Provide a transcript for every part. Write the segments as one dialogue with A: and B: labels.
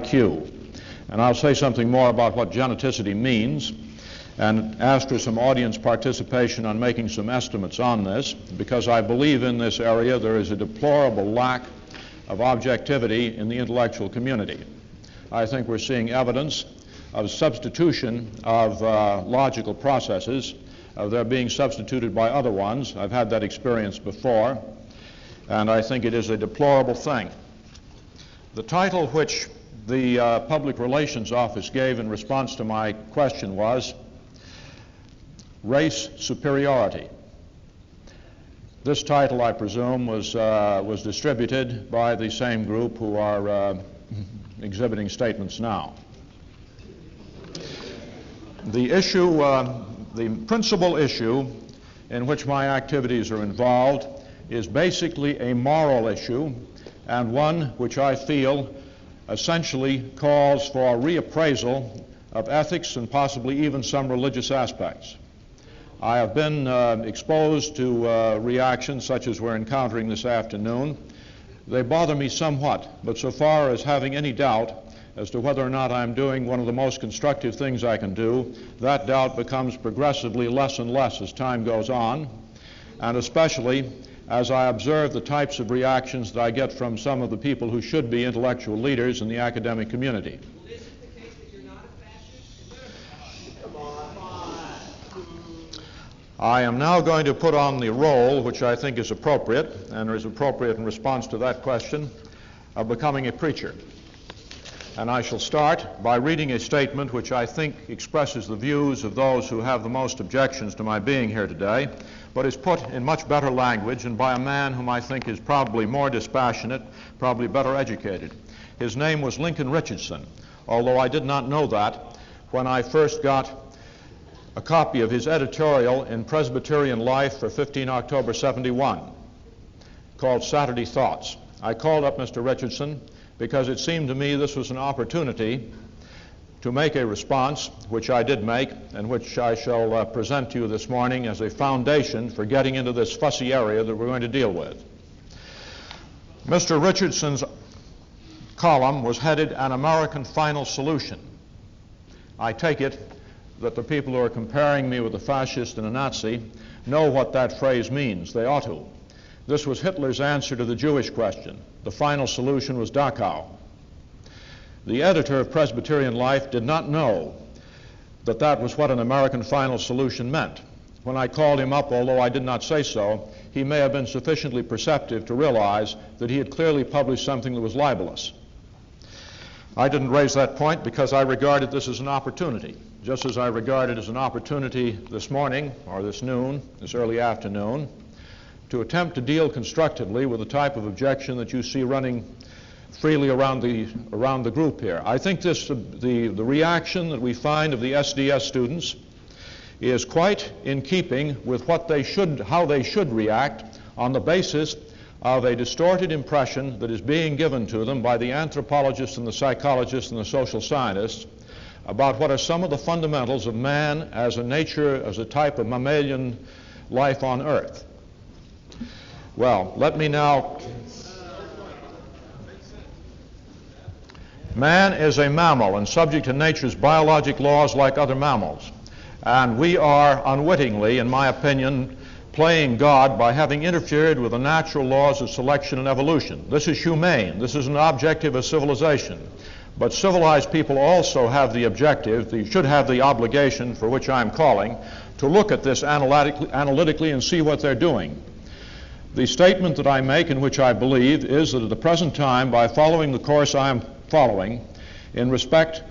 A: IQ. And I'll say something more about what geneticity means and ask for some audience participation on making some estimates on this, because I believe in this area there is a deplorable lack of objectivity in the intellectual community. I think we're seeing evidence of substitution of logical processes. They're being substituted by other ones. I've had that experience before, and I think it is a deplorable thing. The title which the Public Relations Office gave in response to my question was Race Superiority. This title, I presume, was distributed by the same group who are exhibiting statements now. The issue, the principal issue in which my activities are involved is basically a moral issue, and one which I feel essentially calls for reappraisal of ethics and possibly even some religious aspects. I have been exposed to reactions such as we're encountering this afternoon. They bother me somewhat, but so far as having any doubt as to whether or not I'm doing one of the most constructive things I can do, that doubt becomes progressively less and less as time goes on, and especially as I observe the types of reactions that I get from some of the people who should be intellectual leaders in the academic community.
B: Is it the case that you're not a fascist? Come on.
A: I am now going to put on the role, which I think is appropriate, and is appropriate in response to that question, of becoming a preacher. And I shall start by reading a statement which I think expresses the views of those who have the most objections to my being here today, but is put in much better language and by a man whom I think is probably more dispassionate, probably better educated. His name was Lincoln Richardson, although I did not know that when I first got a copy of his editorial in Presbyterian Life for 15 October 71, called Saturday Thoughts. I called up Mr. Richardson because it seemed to me this was an opportunity to make a response, which I did make, and which I shall present to you this morning as a foundation for getting into this fussy area that we're going to deal with. Mr. Richardson's column was headed An American Final Solution. I take it that the people who are comparing me with a fascist and a Nazi know what that phrase means. They ought to. This was Hitler's answer to the Jewish question. The final solution was Dachau. The editor of Presbyterian Life did not know that that was what an American final solution meant. When I called him up, although I did not say so, he may have been sufficiently perceptive to realize that he had clearly published something that was libelous. I didn't raise that point because I regarded this as an opportunity, just as I regard it as an opportunity this morning, or this noon, this early afternoon, to attempt to deal constructively with the type of objection that you see running freely around the group here. I think the reaction that we find of the SDS students is quite in keeping with how they should react on the basis of a distorted impression that is being given to them by the anthropologists and the psychologists and the social scientists about what are some of the fundamentals of man as a nature, as a type of mammalian life on Earth. Well, let me now... Man is a mammal and subject to nature's biologic laws like other mammals. And we are unwittingly, in my opinion, playing God by having interfered with the natural laws of selection and evolution. This is humane. This is an objective of civilization. But civilized people also have the objective, they should have the obligation, for which I'm calling, to look at this analytically and see what they're doing. The statement that I make, in which I believe, is that at the present time, by following the course I am following, in respect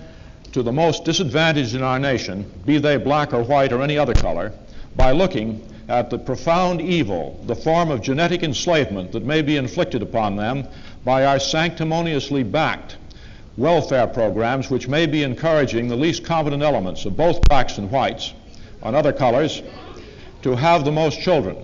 A: to the most disadvantaged in our nation, be they black or white or any other color, by looking at the profound evil, the form of genetic enslavement that may be inflicted upon them by our sanctimoniously backed welfare programs, which may be encouraging the least competent elements of both blacks and whites and other colors to have the most children.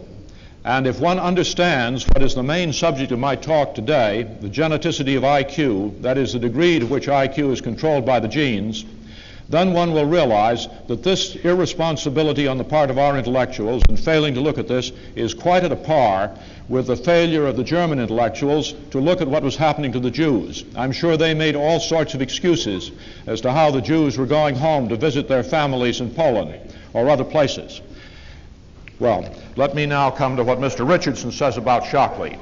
A: And if one understands what is the main subject of my talk today, the geneticity of IQ, that is the degree to which IQ is controlled by the genes, then one will realize that this irresponsibility on the part of our intellectuals in failing to look at this is quite at a par with the failure of the German intellectuals to look at what was happening to the Jews. I'm sure they made all sorts of excuses as to how the Jews were going home to visit their families in Poland or other places. Well, let me now come to what Mr. Richardson says about Shockley.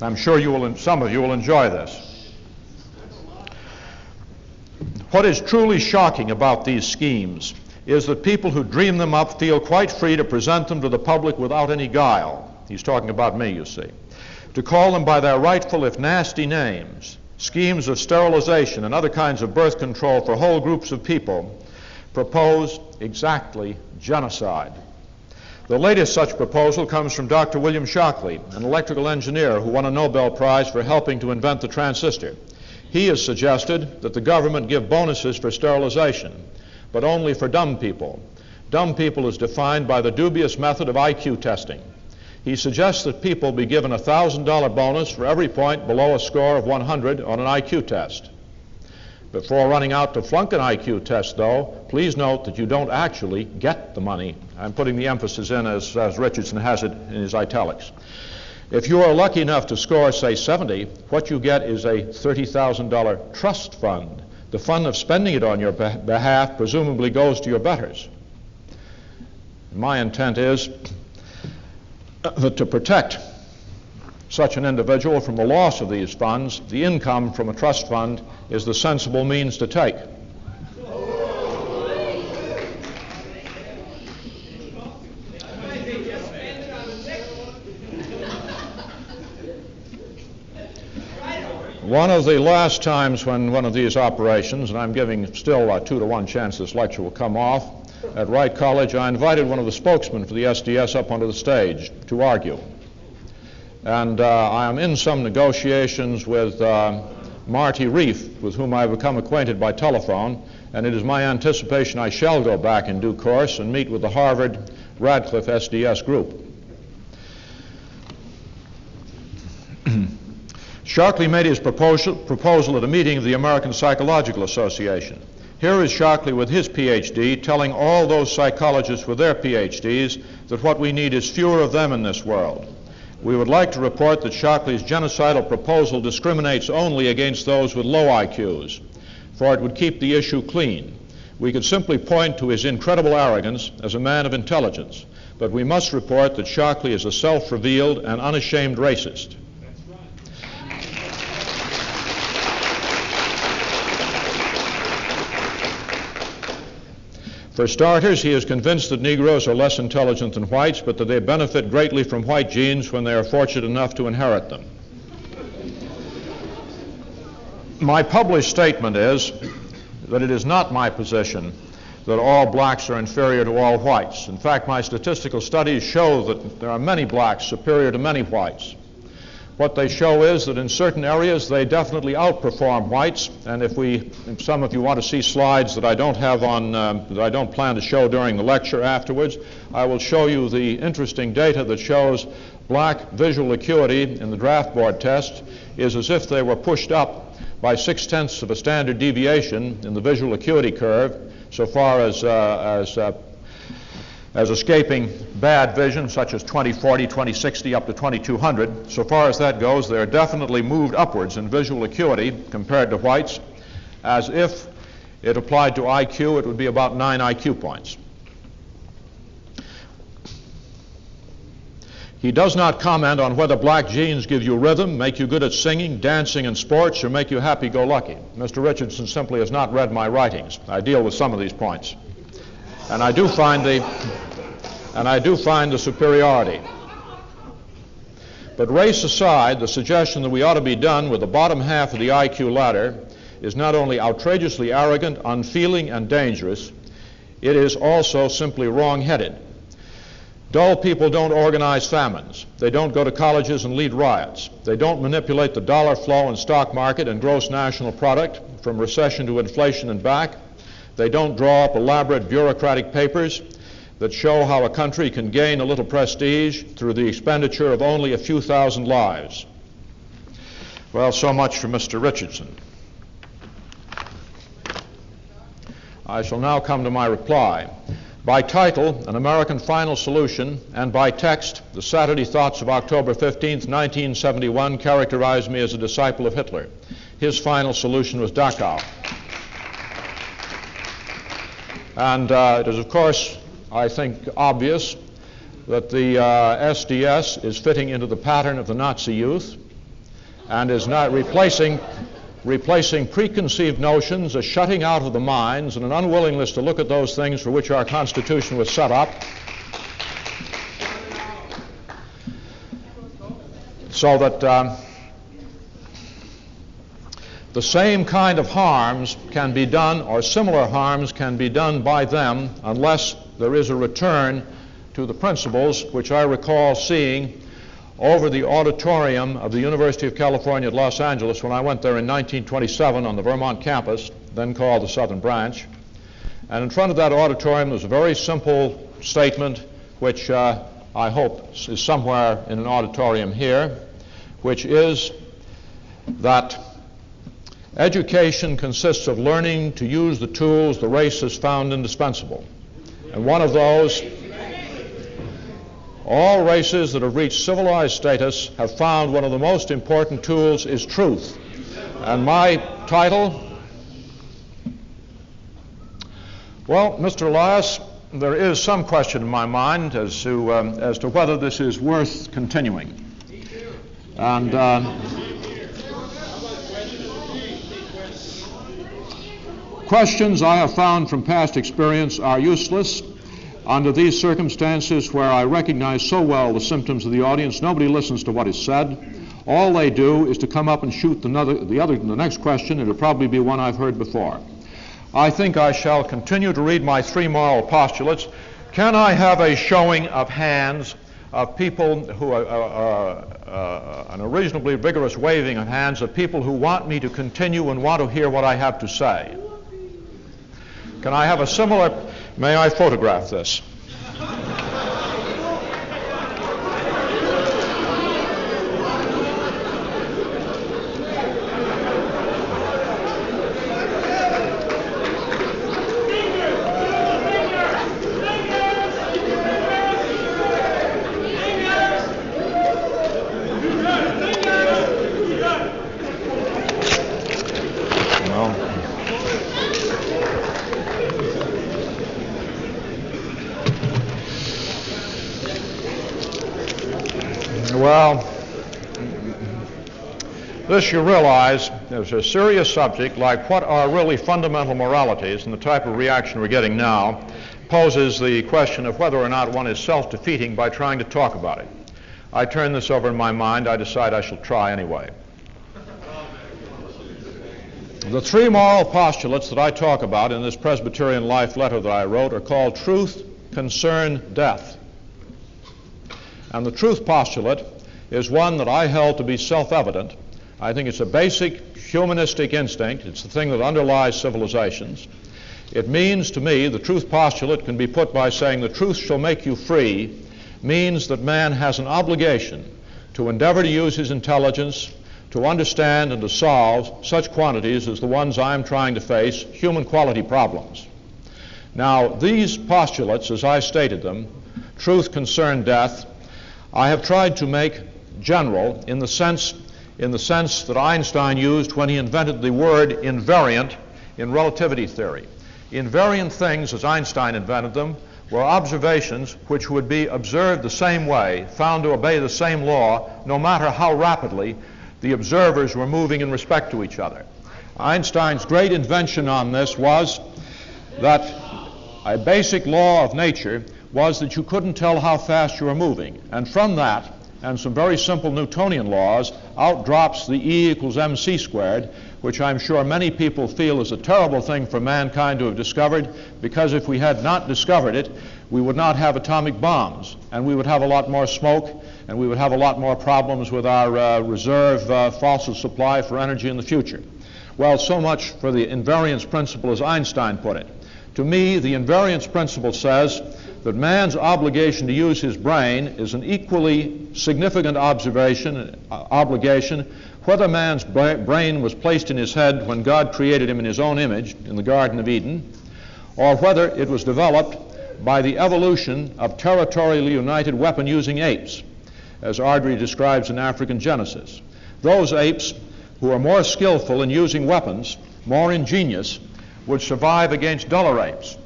A: I'm sure some of you will enjoy this. What is truly shocking about these schemes is that people who dream them up feel quite free to present them to the public without any guile. He's talking about me, you see. To call them by their rightful, if nasty, names, schemes of sterilization and other kinds of birth control for whole groups of people, propose exactly genocide. The latest such proposal comes from Dr. William Shockley, an electrical engineer who won a Nobel Prize for helping to invent the transistor. He has suggested that the government give bonuses for sterilization, but only for dumb people. Dumb people is defined by the dubious method of IQ testing. He suggests that people be given a $1,000 bonus for every point below a score of 100 on an IQ test. Before running out to flunk an IQ test, though, please note that you don't actually get the money. I'm putting the emphasis in as Richardson has it in his italics. If you are lucky enough to score, say, 70, what you get is a $30,000 trust fund. The fund of spending it on your behalf presumably goes to your betters. My intent is that to protect such an individual from the loss of these funds, the income from a trust fund is the sensible means to take. One of the last times when one of these operations, and I'm giving still a 2-to-1 chance this lecture will come off, at Wright College, I invited one of the spokesmen for the SDS up onto the stage to argue. And I am in some negotiations with Marty Reif, with whom I have become acquainted by telephone, and it is my anticipation I shall go back in due course and meet with the Harvard-Radcliffe SDS group. Shockley made his proposal at a meeting of the American Psychological Association. Here is Shockley with his PhD telling all those psychologists with their PhDs that what we need is fewer of them in this world. We would like to report that Shockley's genocidal proposal discriminates only against those with low IQs, for it would keep the issue clean. We could simply point to his incredible arrogance as a man of intelligence, but we must report that Shockley is a self-revealed and unashamed racist. For starters, he is convinced that Negroes are less intelligent than whites, but that they benefit greatly from white genes when they are fortunate enough to inherit them. My published statement is that it is not my position that all blacks are inferior to all whites. In fact, my statistical studies show that there are many blacks superior to many whites. What they show is that in certain areas they definitely outperform whites, and if some of you want to see slides that I don't have on, that I don't plan to show during the lecture afterwards, I will show you the interesting data that shows black visual acuity in the draft board test is as if they were pushed up by 0.6 of a standard deviation in the visual acuity curve, so far as escaping bad vision, such as 20/40, 20/60, up to 2200. So far as that goes, they're definitely moved upwards in visual acuity compared to whites. As if it applied to IQ, it would be about 9 IQ points. He does not comment on whether black genes give you rhythm, make you good at singing, dancing, and sports, or make you happy-go-lucky. Mr. Richardson simply has not read my writings. I deal with some of these points. And I do find the superiority. But race aside, the suggestion that we ought to be done with the bottom half of the IQ ladder is not only outrageously arrogant, unfeeling, and dangerous, it is also simply wrong-headed. Dull people don't organize famines. They don't go to colleges and lead riots. They don't manipulate the dollar flow and stock market and gross national product from recession to inflation and back. They don't draw up elaborate bureaucratic papers that show how a country can gain a little prestige through the expenditure of only a few thousand lives. Well, so much for Mr. Richardson. I shall now come to my reply. By title, An American Final Solution, and by text, the Saturday Thoughts of October 15th, 1971 characterized me as a disciple of Hitler. His final solution was Dachau. And it is, of course, I think, obvious that the SDS is fitting into the pattern of the Nazi youth and is not replacing preconceived notions, a shutting out of the minds, and an unwillingness to look at those things for which our Constitution was set up, so that the same kind of harms can be done, or similar harms can be done by them, unless there is a return to the principles which I recall seeing over the auditorium of the University of California at Los Angeles when I went there in 1927 on the Vermont campus, then called the Southern Branch. And in front of that auditorium was a very simple statement which I hope is somewhere in an auditorium here, which is that education consists of learning to use the tools the race has found indispensable. And one of those, all races that have reached civilized status have found one of the most important tools is truth. And my title, well, Mr. Elias, there is some question in my mind as to whether this is worth continuing. And questions I have found from past experience are useless. Under these circumstances where I recognize so well the symptoms of the audience, nobody listens to what is said. All they do is to come up and shoot the next question. It'll probably be one I've heard before. I think I shall continue to read my three moral postulates. Can I have a showing of hands of people who and a reasonably vigorous waving of hands of people who want me to continue and want to hear what I have to say? Can I have a similar... May I photograph this? Well, this, you realize, is a serious subject, like what are really fundamental moralities, and the type of reaction we're getting now poses the question of whether or not one is self-defeating by trying to talk about it. I turn this over in my mind. I decide I shall try anyway. The three moral postulates that I talk about in this Presbyterian Life letter that I wrote are called truth, concern, death. And the truth postulate is one that I held to be self-evident. I think it's a basic humanistic instinct. It's the thing that underlies civilizations. It means to me, the truth postulate can be put by saying the truth shall make you free, means that man has an obligation to endeavor to use his intelligence to understand and to solve such quantities as the ones I'm trying to face, human quality problems. Now, these postulates, as I stated them, truth, concern, death, I have tried to make general in the sense that Einstein used when he invented the word invariant in relativity theory. Invariant things, as Einstein invented them, were observations which would be observed the same way, found to obey the same law, no matter how rapidly the observers were moving in respect to each other. Einstein's great invention on this was that a basic law of nature was that you couldn't tell how fast you were moving. And from that, and some very simple Newtonian laws, out drops the E equals mc squared, which I'm sure many people feel is a terrible thing for mankind to have discovered, because if we had not discovered it, we would not have atomic bombs, and we would have a lot more smoke, and we would have a lot more problems with our reserve fossil supply for energy in the future. Well, so much for the invariance principle as Einstein put it. To me, the invariance principle says that man's obligation to use his brain is an equally significant obligation, whether man's brain was placed in his head when God created him in his own image in the Garden of Eden, or whether it was developed by the evolution of territorially united weapon-using apes, as Ardrey describes in African Genesis. Those apes who are more skillful in using weapons, more ingenious, would survive against duller apes.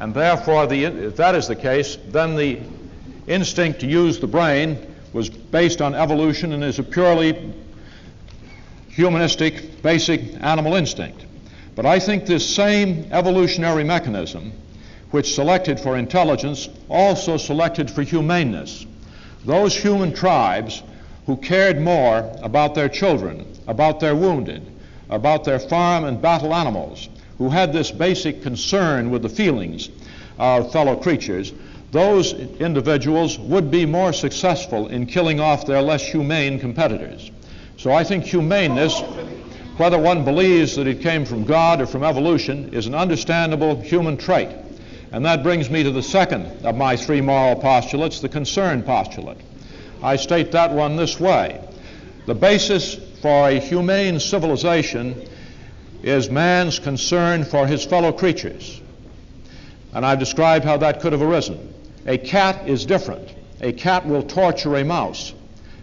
A: And therefore, if that is the case, then the instinct to use the brain was based on evolution and is a purely humanistic, basic animal instinct. But I think this same evolutionary mechanism, which selected for intelligence, also selected for humaneness. Those human tribes who cared more about their children, about their wounded, about their farm and battle animals, who had this basic concern with the feelings of fellow creatures, those individuals would be more successful in killing off their less humane competitors. So I think humaneness, whether one believes that it came from God or from evolution, is an understandable human trait. And that brings me to the second of my three moral postulates, the concern postulate. I state that one this way. The basis for a humane civilization is man's concern for his fellow creatures. And I've described how that could have arisen. A cat is different. A cat will torture a mouse.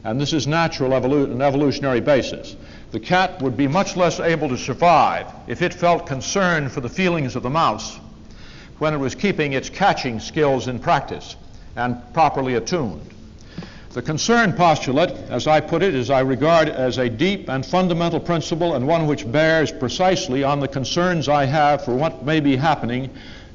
A: And this is natural an evolutionary basis. The cat would be much less able to survive if it felt concern for the feelings of the mouse when it was keeping its catching skills in practice and properly attuned. The concern postulate, as I put it, is I regard as a deep and fundamental principle, and one which bears precisely on the concerns I have for what may be happening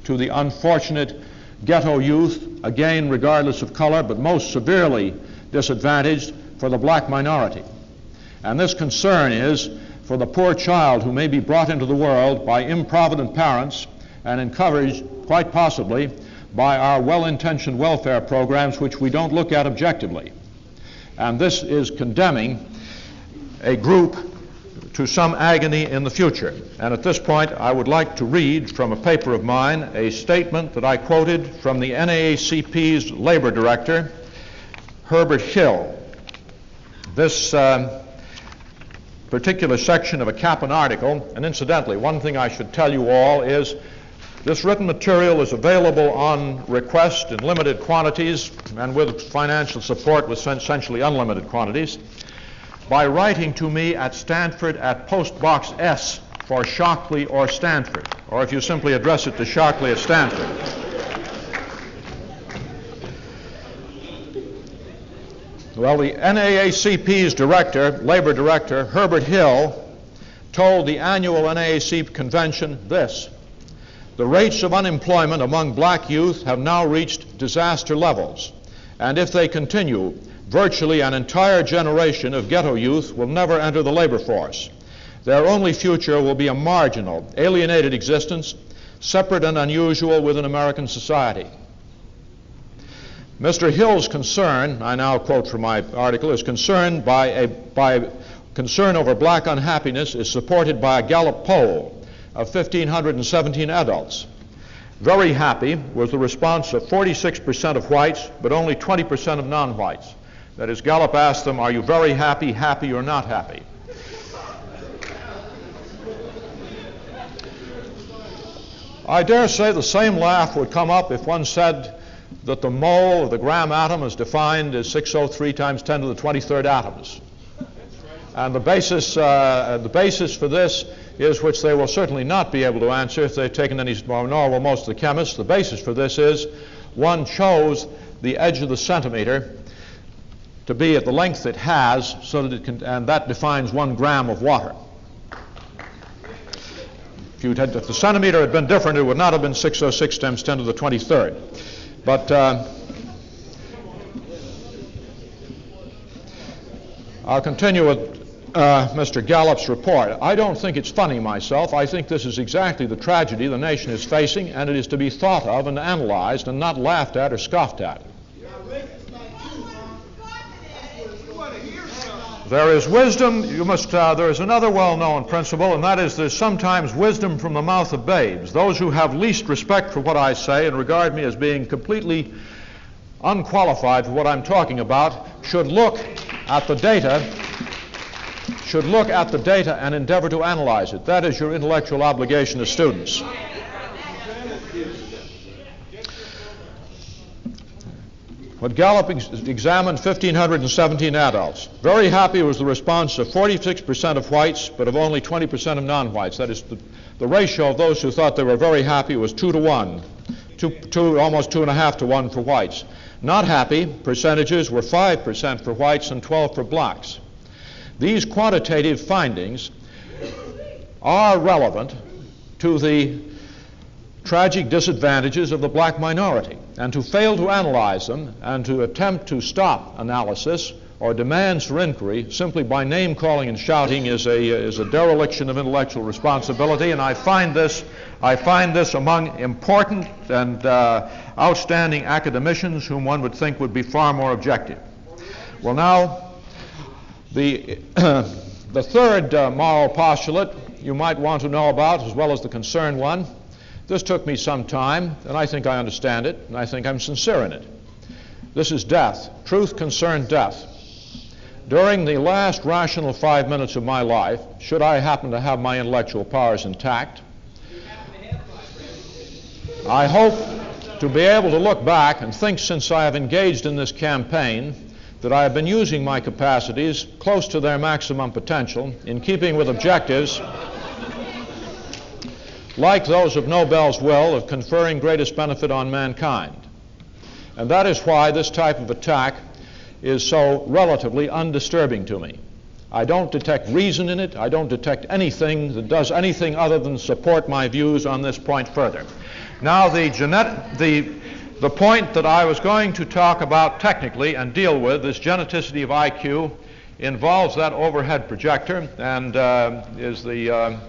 A: to the unfortunate ghetto youth, again regardless of color, but most severely disadvantaged for the black minority. And this concern is for the poor child who may be brought into the world by improvident parents and encouraged, quite possibly, by our well-intentioned welfare programs which we don't look at objectively. And this is condemning a group to some agony in the future. And at this point, I would like to read from a paper of mine a statement that I quoted from the NAACP's labor director, Herbert Hill. This particular section of a Kaplan article, and incidentally, one thing I should tell you all is this written material is available on request in limited quantities and with financial support with essentially unlimited quantities by writing to me at Stanford at Post Box S for Shockley or Stanford, or if you simply address it to Shockley at Stanford. Well, the NAACP's director, labor director, Herbert Hill, told the annual NAACP convention this: the rates of unemployment among black youth have now reached disaster levels, and if they continue, virtually an entire generation of ghetto youth will never enter the labor force. Their only future will be a marginal, alienated existence, separate and unusual within American society. Mr. Hill's concern, I now quote from my article, is concern concern over black unhappiness is supported by a Gallup poll of 1,517 adults. Very happy was the response of 46% of whites, but only 20% of non-whites. That is, Gallup asked them, are you very happy, happy, or not happy? I dare say the same laugh would come up if one said that the mole of the gram atom is defined as 603 times 10 to the 23rd atoms. And the basis for this is, which they will certainly not be able to answer if they've taken any, nor will most of the chemists. The basis for this is one chose the edge of the centimeter to be at the length it has, so that it can, and that defines 1 gram of water. If the centimeter had been different, it would not have been 606 times 10 to the 23rd. But I'll continue with Mr. Gallup's report. I don't think it's funny myself. I think this is exactly the tragedy the nation is facing, and it is to be thought of and analyzed and not laughed at or scoffed at. There is wisdom, there is another well-known principle, and that is there's sometimes wisdom from the mouth of babes. Those who have least respect for what I say and regard me as being completely unqualified for what I'm talking about should look at the data and endeavor to analyze it. That is your intellectual obligation as students. But Gallup examined 1,517 adults. Very happy was the response of 46% of whites, but of only 20% of non-whites. That is, the ratio of those who thought they were very happy was 2 to 1, almost 2.5 to 1 for whites. Not happy percentages were 5% for whites and 12% for blacks. These quantitative findings are relevant to the tragic disadvantages of the black minority, and to fail to analyze them and to attempt to stop analysis or demands for inquiry simply by name calling and shouting is a dereliction of intellectual responsibility, and I find this among important and outstanding academicians whom one would think would be far more objective. Well, now, the third moral postulate you might want to know about, as well as the concerned one. This took me some time, and I think I understand it, and I think I'm sincere in it. This is death. Truth concerned death. During the last rational 5 minutes of my life, should I happen to have my intellectual powers intact, I hope to be able to look back and think, since I have engaged in this campaign, that I have been using my capacities close to their maximum potential in keeping with objectives like those of Nobel's will of conferring greatest benefit on mankind. And that is why this type of attack is so relatively undisturbing to me. I don't detect reason in it. I don't detect anything that does anything other than support my views on this point further. Now, the point that I was going to talk about technically and deal with, this geneticity of IQ, involves that overhead projector and is the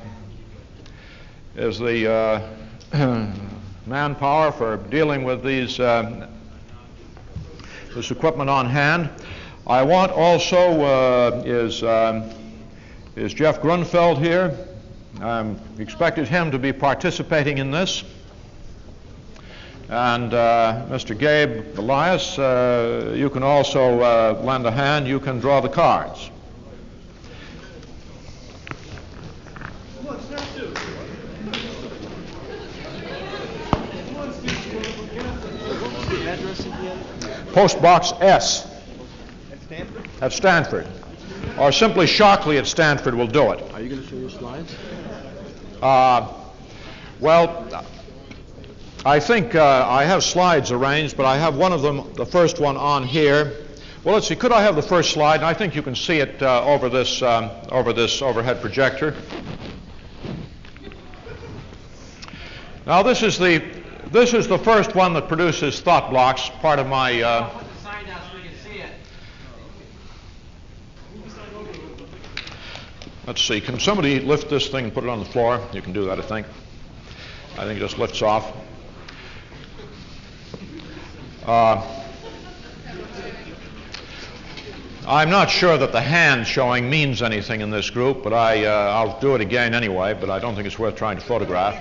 A: manpower for dealing with these this equipment on hand. I want also is Jeff Grunfeld here? I expected him to be participating in this. And Mr. Gabe Elias, you can also lend a hand. You can draw the cards. Post Box S.
C: At Stanford?
A: At Stanford. Or simply Shockley at Stanford will do it.
C: Are you going to show your slides?
A: Well, I think I have slides arranged, but I have one of them, the first one, on here. Well, let's see. Could I have the first slide? And I think you can see it over this overhead projector. Now, this is the first one that produces thought blocks. Part of my.
B: Put the sign down so we can see it.
A: Let's see. Can somebody lift this thing and put it on the floor? You can do that, I think. I think it just lifts off. I'm not sure that the hand showing means anything in this group, but I'll do it again anyway, but I don't think it's worth trying to photograph.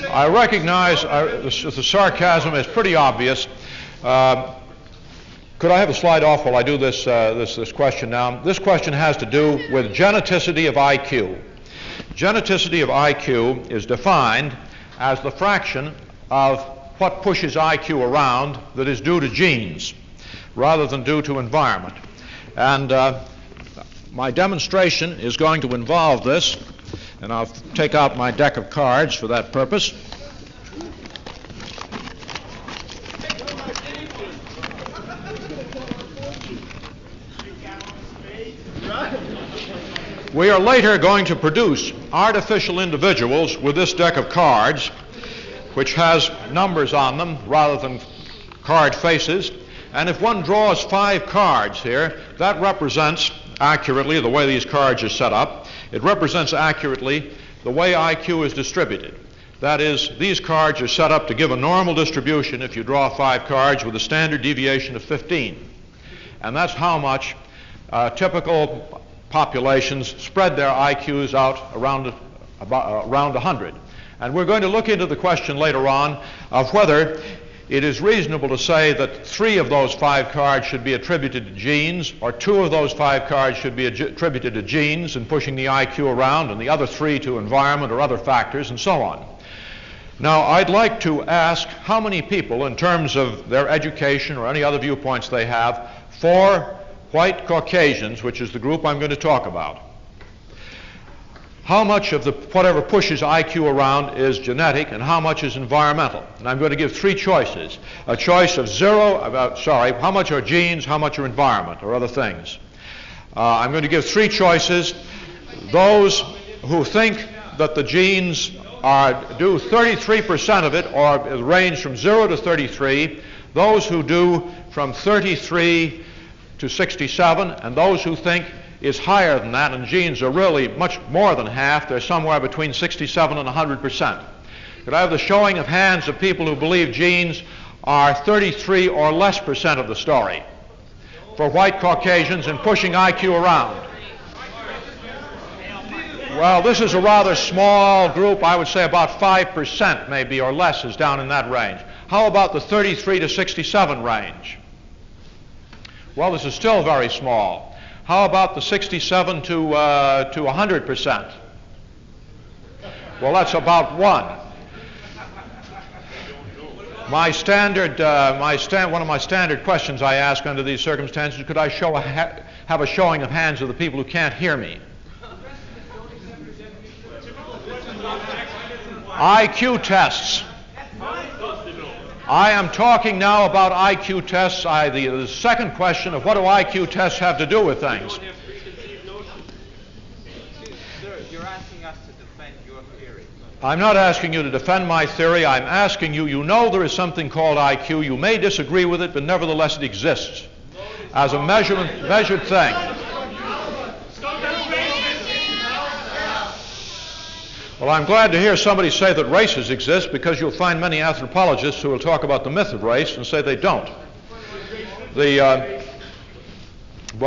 A: I recognize the sarcasm is pretty obvious. Could I have a slide off while I do this question now? This question has to do with geneticity of IQ. Geneticity of IQ is defined as the fraction of what pushes IQ around that is due to genes rather than due to environment. And my demonstration is going to involve this, and I'll take out my deck of cards for that purpose. We are later going to produce artificial individuals with this deck of cards, which has numbers on them rather than card faces. And if one draws 5 cards here, that represents accurately the way these cards are set up. It represents accurately the way IQ is distributed. That is, these cards are set up to give a normal distribution if you draw 5 cards with a standard deviation of 15. And that's how much typical populations spread their IQs out around 100. And we're going to look into the question later on of whether it is reasonable to say that 3 of those 5 cards should be attributed to genes, or 2 of those 5 cards should be attributed to genes and pushing the IQ around, and the other 3 to environment or other factors, and so on. Now, I'd like to ask how many people, in terms of their education or any other viewpoints they have, for white Caucasians, which is the group I'm going to talk about, how much of whatever pushes IQ around is genetic and how much is environmental? And I'm going to give three choices. A choice of how much are genes, how much are environment, or other things. I'm going to give three choices. Those who think that the genes do 33% of it, or range from 0 to 33, those who do from 33 to 67, and those who think is higher than that, and genes are really much more than half. They're somewhere between 67 and 100%. Could I have the showing of hands of people who believe genes are 33 or less % of the story for white Caucasians and pushing IQ around? Well, this is a rather small group. I would say about 5% maybe or less is down in that range. How about the 33 to 67 range? Well, this is still very small. How about the 67 to 100%? Well, that's about 1. One of my standard questions I ask under these circumstances, could I have a showing of hands of the people who can't hear me? IQ tests. I am talking now about IQ tests. The second question of what do IQ tests have to do with things?
B: Sir, you're asking us to defend your theory.
A: I'm not asking you to defend my theory. I'm asking you, you know there is something called IQ. You may disagree with it, but nevertheless it exists as a measured thing. Well, I'm glad to hear somebody say that races exist, because you'll find many anthropologists who will talk about the myth of race and say they don't. Well,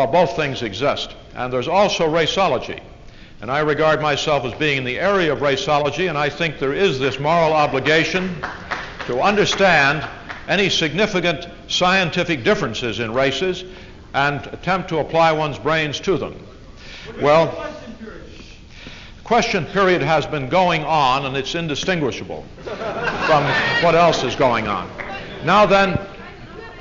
A: both things exist. And there's also raceology. And I regard myself as being in the area of raceology, and I think there is this moral obligation to understand any significant scientific differences in races and attempt to apply one's brains to them. Well, question period has been going on, and it's indistinguishable from what else is going on. Now then,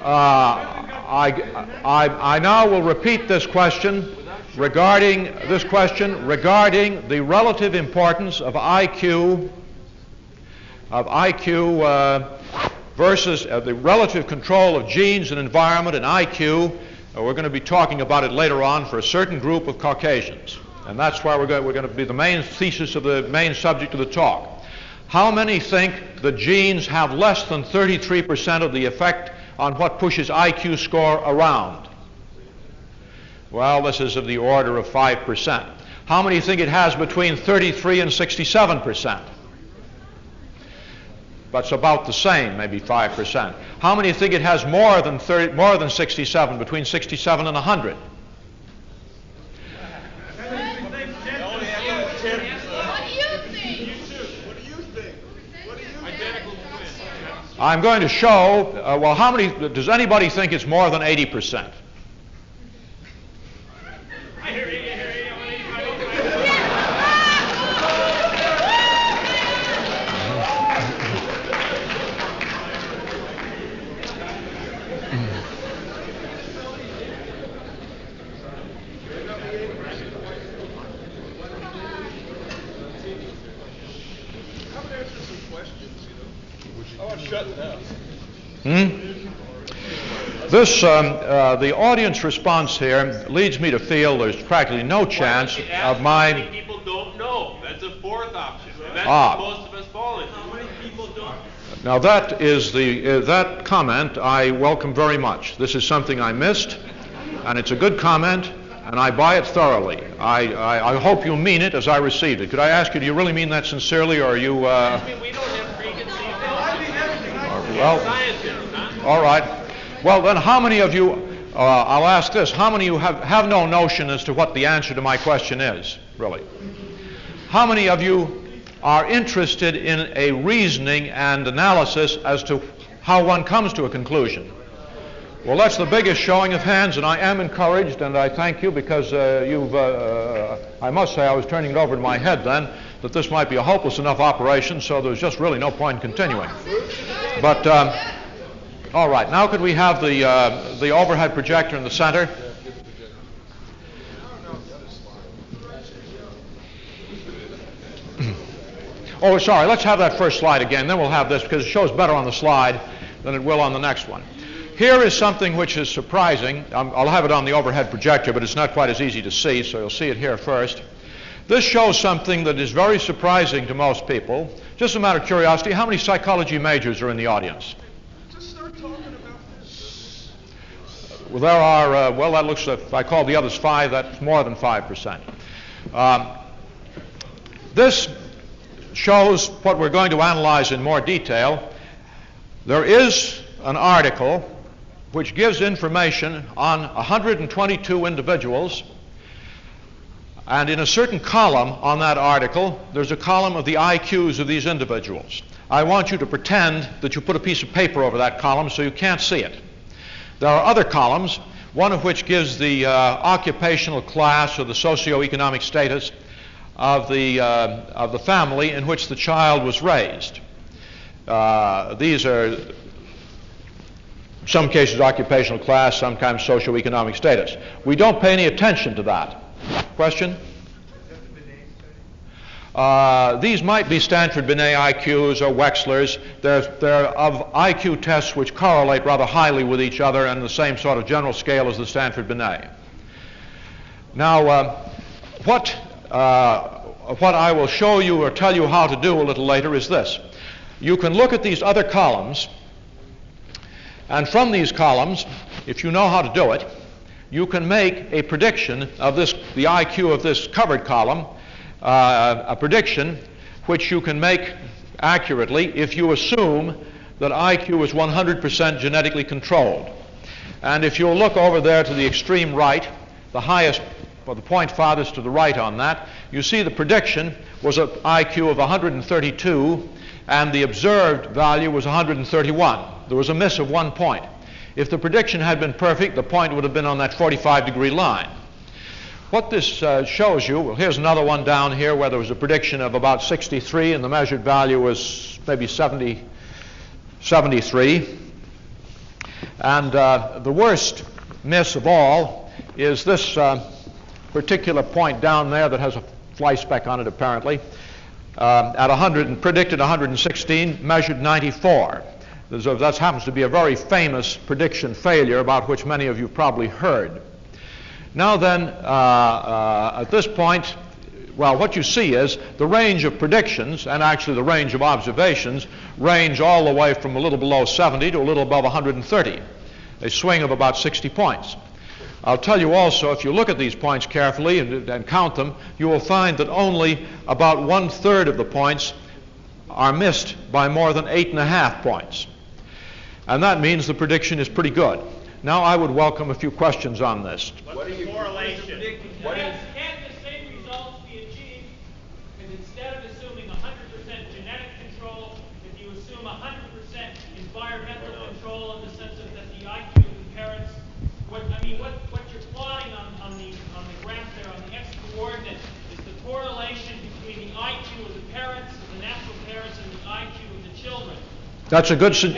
A: I now will repeat this question regarding the relative importance of IQ versus the relative control of genes and environment and IQ. We're going to be talking about it later on for a certain group of Caucasians. And that's why we're going to be the main thesis of the main subject of the talk. How many think the genes have less than 33% of the effect on what pushes IQ score around? Well, this is of the order of 5%. How many think it has between 33 and 67%? That's about the same, maybe 5%. How many think it has more than 67, between 67 and 100? I'm going to show, well, how many, does anybody think it's more than 80%? The audience response here leads me to feel there's practically no chance of my...
D: How many people don't know? That's a fourth option. And that's what most of us fall into. How many people don't?
A: Now that is that comment I welcome very much. This is something I missed, and it's a good comment, and I buy it thoroughly. I hope you mean it as I received it. Could I ask you, do you really mean that sincerely, or are you...
D: We don't have preconceived notions.
A: Well,
D: Scientists, huh?
A: all right. Well, then how many of you, I'll ask this, how many of you have no notion as to what the answer to my question is, really? How many of you are interested in a reasoning and analysis as to how one comes to a conclusion? Well, that's the biggest showing of hands, and I am encouraged, and I thank you because I must say I was turning it over in my head then. that this might be a hopeless enough operation, so there's just really no point in continuing. But, all right, now could we have the overhead projector in the center? Oh, sorry, let's have that first slide again, then we'll have this, because it shows better on the slide than it will on the next one. Here is something which is surprising. I'll have it on the overhead projector, but it's not quite as easy to see, so you'll see it here first. This shows something that is very surprising to most people. Just a matter of curiosity, how many psychology majors are in the audience?
B: Just start talking about this.
A: Well, there are, well, that looks, if I call the others 5, that's more than 5%. This shows what we're going to analyze in more detail. There is an article which gives information on 122 individuals, and in a certain column on that article, there's a column of the IQs of these individuals. I want you to pretend that you put a piece of paper over that column so you can't see it. There are other columns, one of which gives the occupational class or the socioeconomic status of the family in which the child was raised. These are, in some cases, occupational class, sometimes socioeconomic status. We don't pay any attention to that. Question? These might be Stanford-Binet IQs or Wechsler's. They're of IQ tests which correlate rather highly with each other and the same sort of general scale as the Stanford-Binet. Now, what I will show you or tell you how to do a little later is this. You can look at these other columns, and from these columns, if you know how to do it, you can make a prediction of this, the IQ of this covered column, a prediction which you can make accurately if you assume that IQ is 100% genetically controlled. And if you'll look over there to the extreme right, the highest, or the point farthest to the right on that, you see the prediction was an IQ of 132, and the observed value was 131. There was a miss of 1 point. If the prediction had been perfect, the point would have been on that 45-degree line. What this shows you, well, here's another one down here where there was a prediction of about 63, and the measured value was maybe 73. And the worst miss of all is this particular point down there that has a fly speck on it, apparently. At 100, and predicted 116, measured 94. That happens to be a very famous prediction failure about which many of you probably heard. Now then, at this point, well, what you see is the range of predictions, and actually the range of observations, range all the way from a little below 70 to a little above 130, a swing of about 60 points. I'll tell you also, if you look at these points carefully and count them, you will find that only about 1/3 of the points are missed by more than 8.5 points. And that means the prediction is pretty good. Now I would welcome a few questions on this.
D: What's the correlation?
B: Can the same results be achieved if instead of assuming 100% genetic control, if you assume 100% environmental control in the sense of that the IQ of the parents, what you're plotting on the graph there on the x-coordinate is the correlation between the IQ of the parents, the natural parents, and the IQ of the children.
A: That's a good
B: You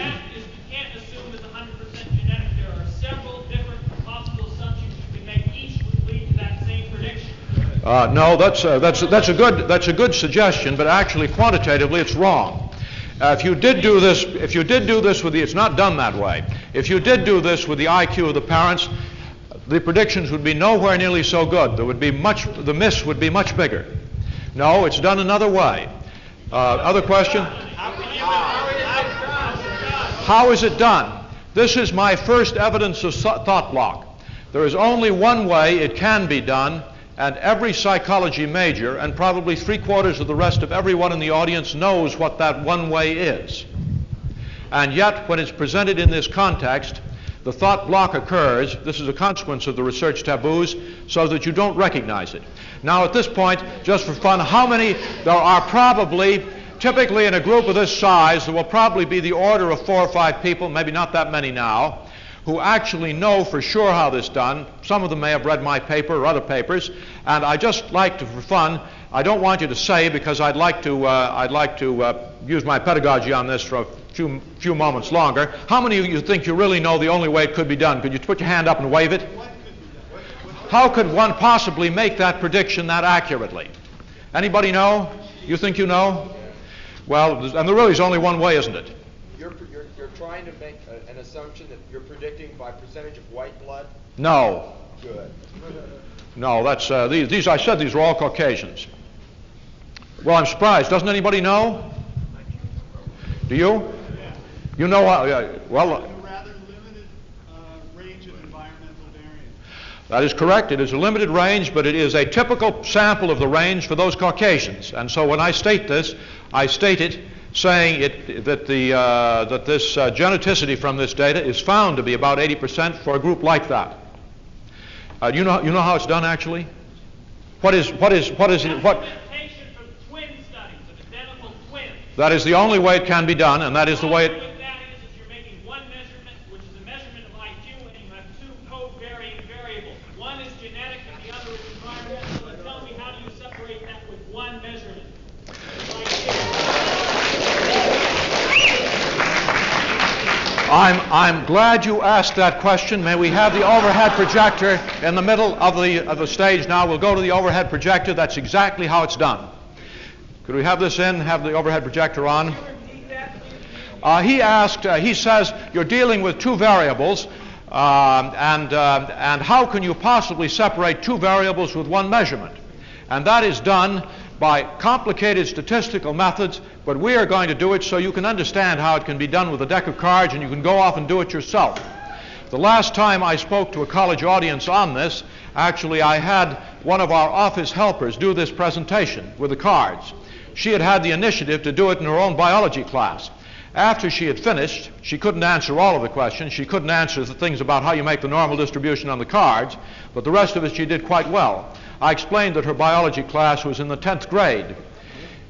B: can't assume it's 100% genetic. There are several different possible assumptions you can make. Each would lead to that same prediction.
A: No, that's a good suggestion, but actually quantitatively it's wrong. If you did do this with the, it's not done that way. If you did do this with the IQ of the parents, the predictions would be nowhere nearly so good. The miss would be much bigger. No, it's done another way. Other question? How is it done? This is my first evidence of thought block. There is only one way it can be done, and every psychology major, and probably 3/4 of the rest of everyone in the audience knows what that one way is. And yet, when it's presented in this context, the thought block occurs. This is a consequence of the research taboos, so that you don't recognize it. Now, at this point, just for fun, how many? There are probably, typically in a group of this size, there will probably be the order of 4 or 5 people, maybe not that many now, who actually know for sure how this is done. Some of them may have read my paper or other papers, and I just like to, for fun, I don't want you to say, because I'd like to use my pedagogy on this for a few moments longer. How many of you think you really know the only way it could be done? Could you put your hand up and wave it? How could one possibly make that prediction that accurately? Anybody know? You think you know? Well, and there really is only one way, isn't it?
C: You're trying to make an assumption that you're predicting by percentage of white blood?
A: No.
C: Good.
A: No, that's these. I said these were all Caucasians. Well, I'm surprised. Doesn't anybody know? Do you? You know? Well.
E: A rather limited range of environmental variance.
A: That is correct. It is a limited range, but it is a typical sample of the range for those Caucasians. And so when I state this, I state it saying that this geneticity from this data is found to be about 80% for a group like that. You know how it's done actually? What is it?
B: Representation from twin studies of identical twins.
A: That is the only way it can be done, and that is the way it.
B: What that is you're making one measurement, which is a measurement of IQ, and you have two co-varying variables. One is genetic, and the other is environmental. And tell me, how do you separate that with one measurement?
A: I'm glad you asked that question. May we have the overhead projector in the middle of the stage now? We'll go to the overhead projector. That's exactly how it's done. Could we have this in? Have the overhead projector on? He says you're dealing with two variables, and how can you possibly separate two variables with one measurement? And that is done by complicated statistical methods, but we are going to do it so you can understand how it can be done with a deck of cards, and you can go off and do it yourself. The last time I spoke to a college audience on this, actually I had one of our office helpers do this presentation with the cards. She had the initiative to do it in her own biology class. After she had finished, she couldn't answer all of the questions. She couldn't answer the things about how you make the normal distribution on the cards, but the rest of it she did quite well. I explained that her biology class was in the 10th grade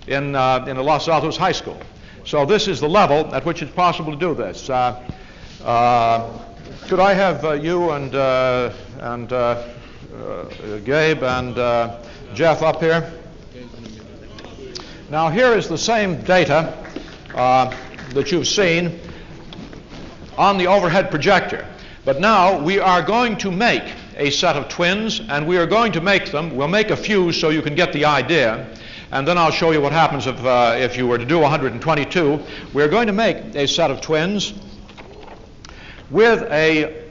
A: in the Los Altos High School. So this is the level at which it's possible to do this. Could I have you and Gabe and Jeff up here? Now here is the same data that you've seen on the overhead projector. But now we are going to make a set of twins, and we are going to make them. We'll make a few so you can get the idea, and then I'll show you what happens if you were to do 122. We're going to make a set of twins with a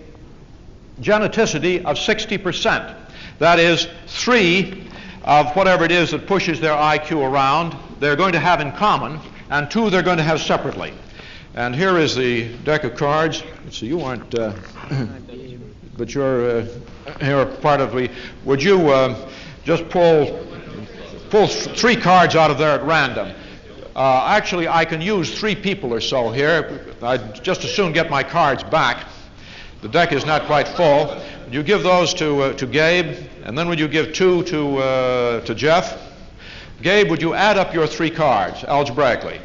A: geneticity of 60%. That is, 3 of whatever it is that pushes their IQ around, they're going to have in common, and 2 they're going to have separately. And here is the deck of cards. So you aren't, but you're part of the. Would you just pull 3 cards out of there at random? Actually, I can use 3 people or so here. I'd just as soon get my cards back. The deck is not quite full. You give those to Gabe, and then would you give 2 to Jeff? Gabe, would you add up your 3 cards algebraically?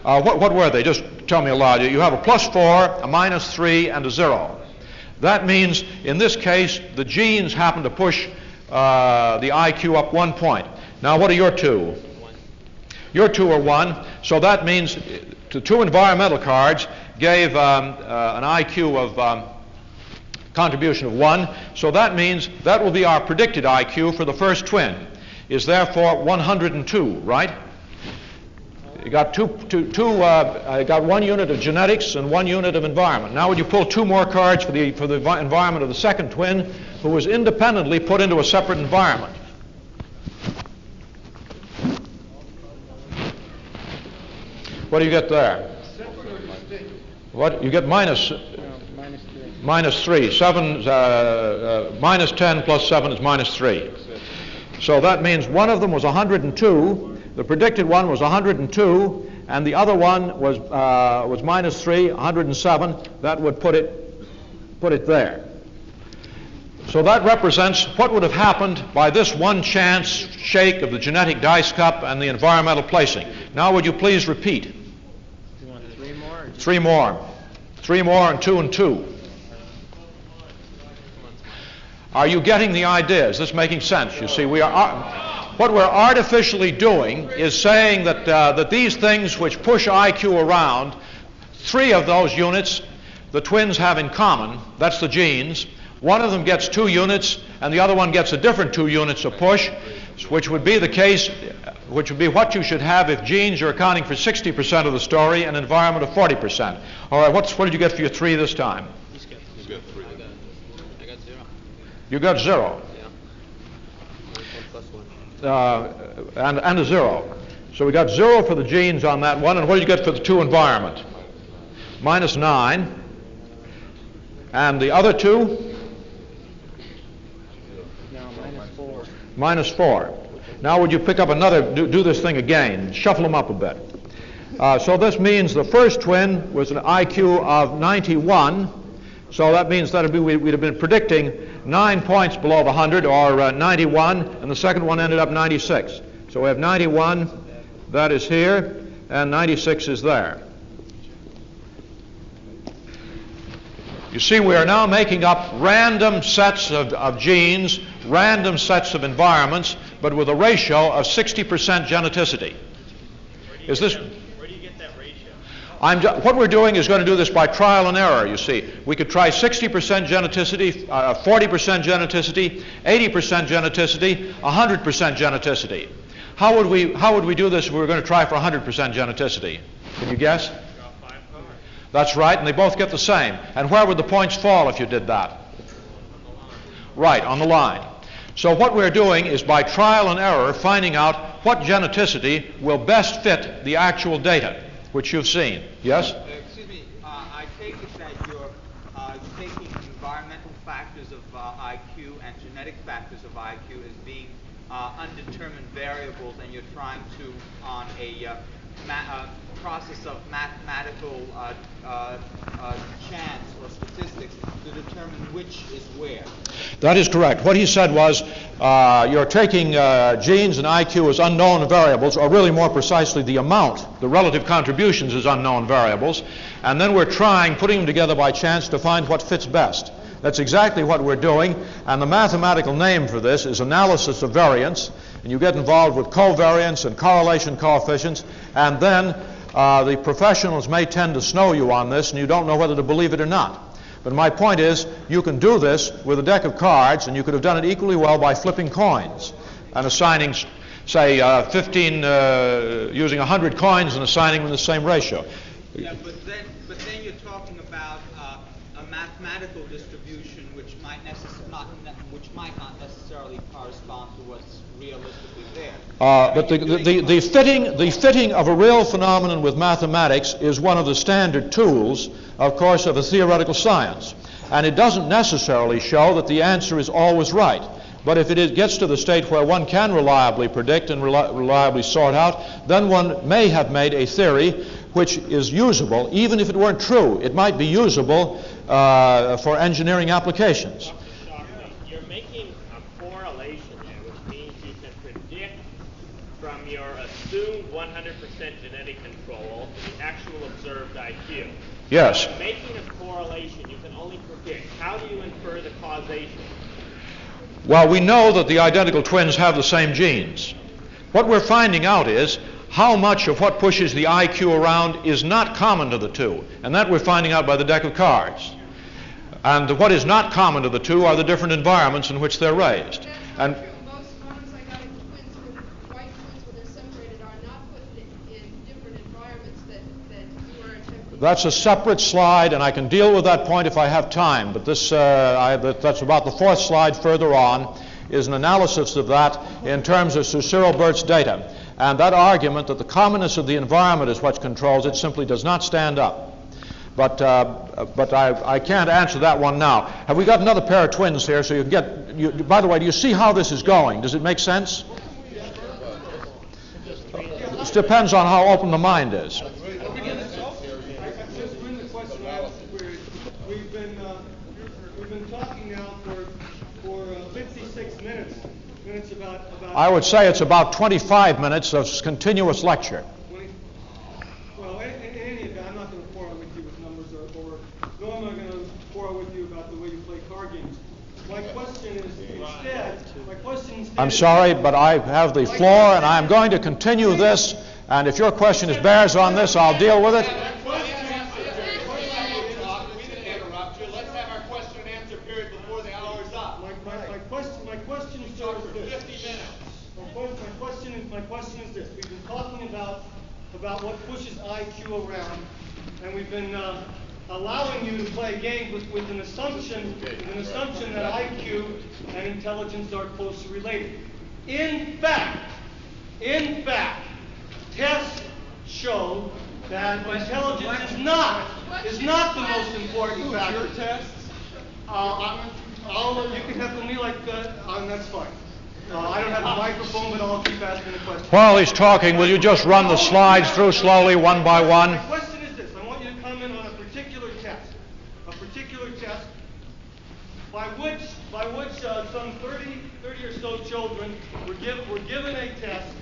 A: What were they? Just tell me aloud. You have a +4, a -3, and a 0. That means, in this case, the genes happen to push the IQ up 1 point. Now, what are your 2? Your 2 are 1. So that means the 2 environmental cards gave an IQ of contribution of 1. So that means that will be our predicted IQ for the first twin, is therefore 102, right? You got got 1 unit of genetics and 1 unit of environment. Now would you pull 2 more cards for the environment of the second twin, who was independently put into a separate environment? What do you get there? What you get -3. -3. 7 -10 plus 7 is -3. So that means one of them was 102. The predicted one was 102, and the other one was -3, 107. That would put it there. So that represents what would have happened by this one chance shake of the genetic dice cup and the environmental placing. Now would you please repeat?
C: You want 3 more?
A: 3 more. 3 more and 2 and 2. Are you getting the idea? Is this making sense? You see, what we're artificially doing is saying that these things which push IQ around, 3 of those units the twins have in common. That's the genes. One of them gets 2 units, and the other one gets a different 2 units of push, which would be the case, which would be what you should have if genes are accounting for 60% of the story and environment of 40%. All right, what did you get for your 3 this time?
D: You got 3.
F: I got 0.
A: You got 0. And a 0. So we got 0 for the genes on that one, and what did you get for the 2 environment? -9. And the other 2? -4. Now would you pick up another, do this thing again, shuffle them up a bit. So this means the first twin was an IQ of 91, so that means that we'd have been predicting 9 points below the 100, or 91, and the second one ended up 96. So we have 91, that is here, and 96 is there. You see, we are now making up random sets of genes, random sets of environments, but with a ratio of 60% geneticity. Is this?
B: Where do you get that ratio?
A: What we're doing is going to do this by trial and error, you see. We could try 60% geneticity, 40% geneticity, 80% geneticity, 100% geneticity. How would we do this if we were going to try for 100% geneticity? Can you guess? That's right, and they both get the same. And where would the points fall if you did that? Right, on the line. So what we're doing is by trial and error finding out what geneticity will best fit the actual data, which you've seen. Yes?
F: Excuse me, I take it that you're taking environmental factors of IQ and genetic factors of IQ as being undetermined variables, and you're trying to, on a process of mathematical chance or statistics, to determine which is where.
A: That is correct. What he said was you're taking genes and IQ as unknown variables, or really more precisely the amount, the relative contributions as unknown variables, and then we're putting them together by chance to find what fits best. That's exactly what we're doing, and the mathematical name for this is analysis of variance, and you get involved with covariance and correlation coefficients, and then the professionals may tend to snow you on this, and you don't know whether to believe it or not. But my point is, you can do this with a deck of cards, and you could have done it equally well by flipping coins and assigning, say, 15, using 100 coins and assigning them the same ratio.
F: Yeah, but then you're talking about a mathematical distribution which might not necessarily correspond to what's realistically there.
A: But the fitting of a real phenomenon with mathematics is one of the standard tools, of course, of a theoretical science. And it doesn't necessarily show that the answer is always right. But if it gets to the state where one can reliably predict and reliably sort out, then one may have made a theory which is usable, even if it weren't true. It might be usable for engineering applications.
B: Dr. Shockley, you're making a correlation there, which means you can predict from your assumed 100% genetic control to the actual observed IQ.
A: Yes.
B: By making a correlation, you can only predict. How do you infer the causation?
A: Well, we know that the identical twins have the same genes. What we're finding out is how much of what pushes the IQ around is not common to the two, and that we're finding out by the deck of cards. And what is not common to the two are the different environments in which they're raised. And
G: most monozygotic twins, white twins, when they're separated, are not put in different environments that you are attempting.
A: that's a separate slide, and I can deal with that point if I have time. But this, that's about the 4th slide further on, is an analysis of that in terms of Sir Cyril Burt's data. And that argument that the commonness of the environment is what controls it simply does not stand up. But I can't answer that one now. Have we got another pair of twins here so you can get... by the way, do you see how this is going? Does it make sense? It depends on how open the mind is.
E: We've been talking now for 56 minutes.
A: I would say it's about 25 minutes of continuous lecture.
E: Well, in any event, I'm not going to quarrel with you with numbers, nor am I going to quarrel with you about the way you play card games. My question is instead,
A: I'm sorry, but I have the floor, and I'm going to continue this, and if your question bears on this, I'll deal with it.
C: We didn't interrupt you. Let's have our question and answer period before the hour is up.
E: My question is this.
C: 50 minutes.
E: My question is this. We've been talking about what pushes IQ around, and we've been allowing you to play games with an assumption that IQ and intelligence are closely related. In fact, tests show that intelligence is not the most important factor.
C: Your tests?
E: You can have me like that's fine. I don't have a microphone, but I'll keep asking the question.
A: While he's talking, will you just run the slides through slowly, one by one?
E: My question is this. I want you to comment on a particular test by which some 30 or so children were given a test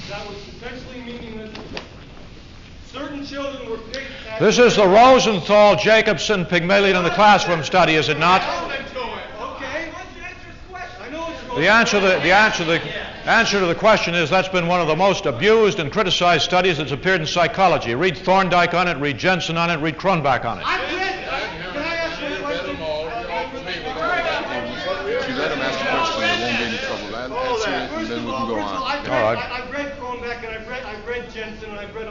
E: that was essentially meaningless. Certain children were picked at...
A: This is the Rosenthal-Jacobson Pygmalion in the Classroom study, is it not?
E: Okay. I know it's
A: The answer to the question is that's been one of the most abused and criticized studies that's appeared in psychology. Read Thorndike on it, read Jensen on it, read Kronbach on it.
E: Can I ask you a question?
H: If you let him ask the question, there won't be any trouble. I'll answer it, and then we can go on.
E: I've read Kronbach, and I've read Jensen, and I've read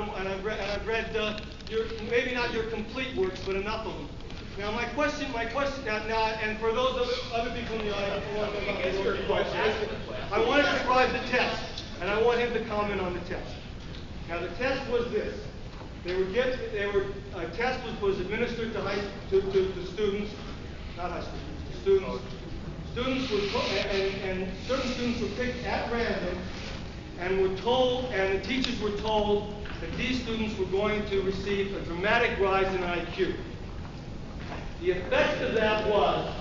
E: maybe not your complete works, but enough of them. Now my question now, and for those other people in the audience who want to know about the question, I want to describe the test, and I want him to comment on the test. Now the test was this: a test was administered to students, not high school students. Students were and certain students were picked at random, and the teachers were told that these students were going to receive a dramatic rise in IQ. The effect of that was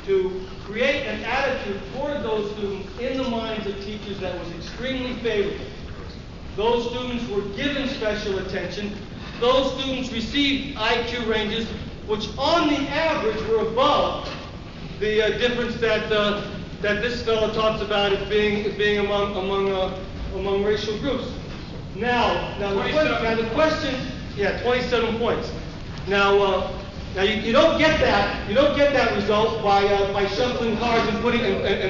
E: to create an attitude toward those students in the minds of teachers that was extremely favorable. Those students were given special attention. Those students received IQ ranges which on the average were above the difference that this fellow talks about as being among racial groups. Now the question, 27 points. Now you don't get that result by shuffling cards and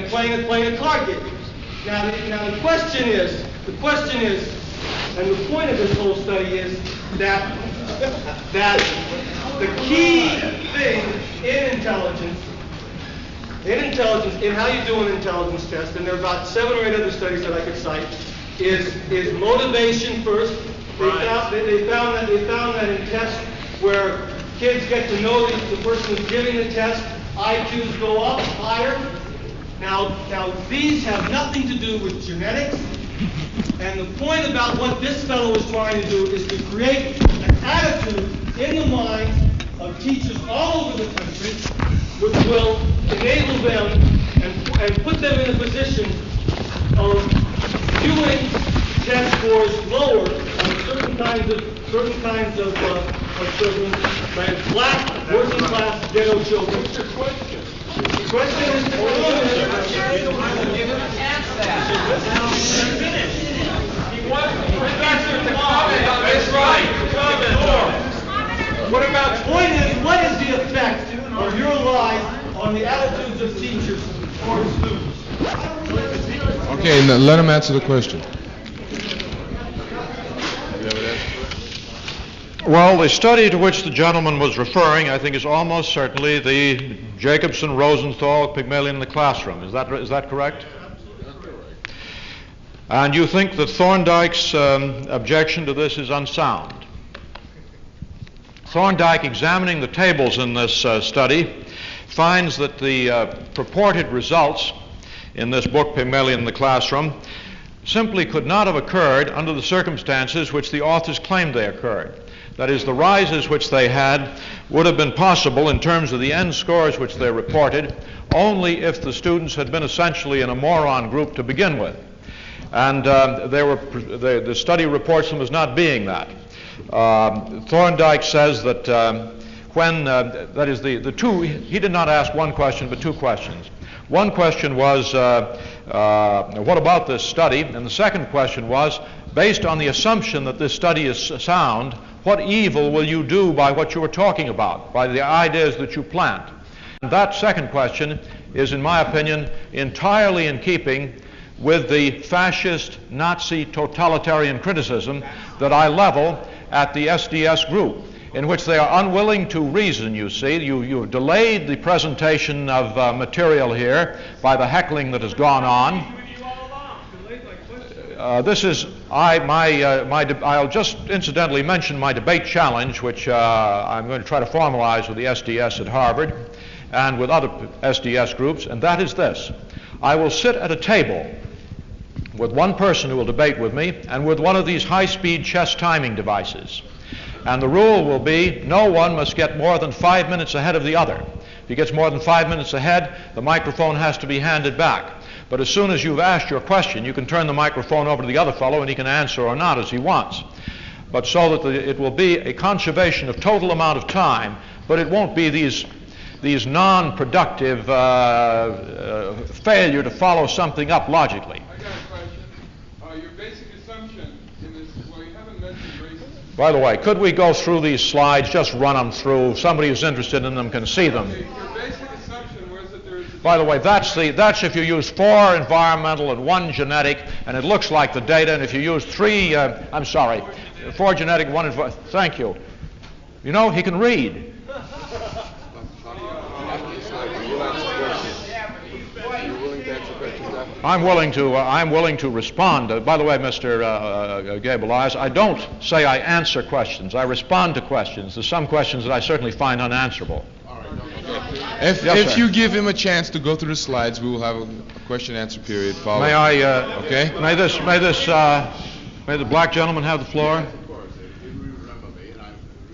E: playing a card game. Now the question is, and the point of this whole study is that the key thing in intelligence, in how you do an intelligence test, and there are about 7 or 8 other studies that I could cite, is motivation first. They found that in tests where kids get to know the person who's giving the test, IQs go up higher. Now these have nothing to do with genetics. And the point about what this fellow is trying to do is to create an attitude in the minds of teachers all over the country which will enable them and put them in a position of viewing test scores lower on certain kinds of children, like black, working class, ghetto children. What's your question? The question is what is the effect of your life on the attitudes of teachers toward students?
H: Okay, now let him answer the question.
A: Well, the study to which the gentleman was referring, I think, is almost certainly the Jacobson-Rosenthal-Pygmalion in the Classroom. Is that correct? And you think that Thorndike's objection to this is unsound? Thorndike, examining the tables in this study, finds that the purported results in this book, Pygmalion in the Classroom, simply could not have occurred under the circumstances which the authors claimed they occurred. That is, the rises which they had would have been possible in terms of the end scores which they reported only if the students had been essentially in a moron group to begin with. And the study reports them as not being that. Thorndike says that when, that is the two, he did not ask one question, but two questions. One question was, what about this study? And the second question was, based on the assumption that this study is sound, what evil will you do by what you are talking about, by the ideas that you plant? And that second question is, in my opinion, entirely in keeping with the fascist Nazi totalitarian criticism that I level at the SDS group, in which they are unwilling to reason, you see. You've delayed the presentation of material here by the heckling that has gone on. I'll just incidentally mention my debate challenge, which I'm going to try to formalize with the SDS at Harvard and with other SDS groups, and that is this. I will sit at a table with one person who will debate with me and with one of these high-speed chess timing devices. And the rule will be no one must get more than 5 minutes ahead of the other. If he gets more than 5 minutes ahead, the microphone has to be handed back. But as soon as you've asked your question, you can turn the microphone over to the other fellow and he can answer or not as he wants. But so that it will be a conservation of total amount of time, but it won't be these non-productive failure to follow something up logically.
H: I got a question. Your basic assumption in this, well, you haven't mentioned racism.
A: By the way, could we go through these slides, just run them through? Somebody who's interested in them can see them.
H: Your basic assumption was that there is a...
A: By the way, that's if you use 4 environmental and 1 genetic, and it looks like the data, and if you use 4 genetic, 1 environmental, thank you. You know, he can read. I'm willing to respond. By the way, Mr. Gable-Eyes, I don't say I answer questions. I respond to questions. There's some questions that I certainly find unanswerable.
I: If you give him a chance to go through the slides, we will have a question-answer period followed.
A: May I?
I: Okay.
A: May the black gentleman have the floor?
J: Yes, of course. If you remember me, and I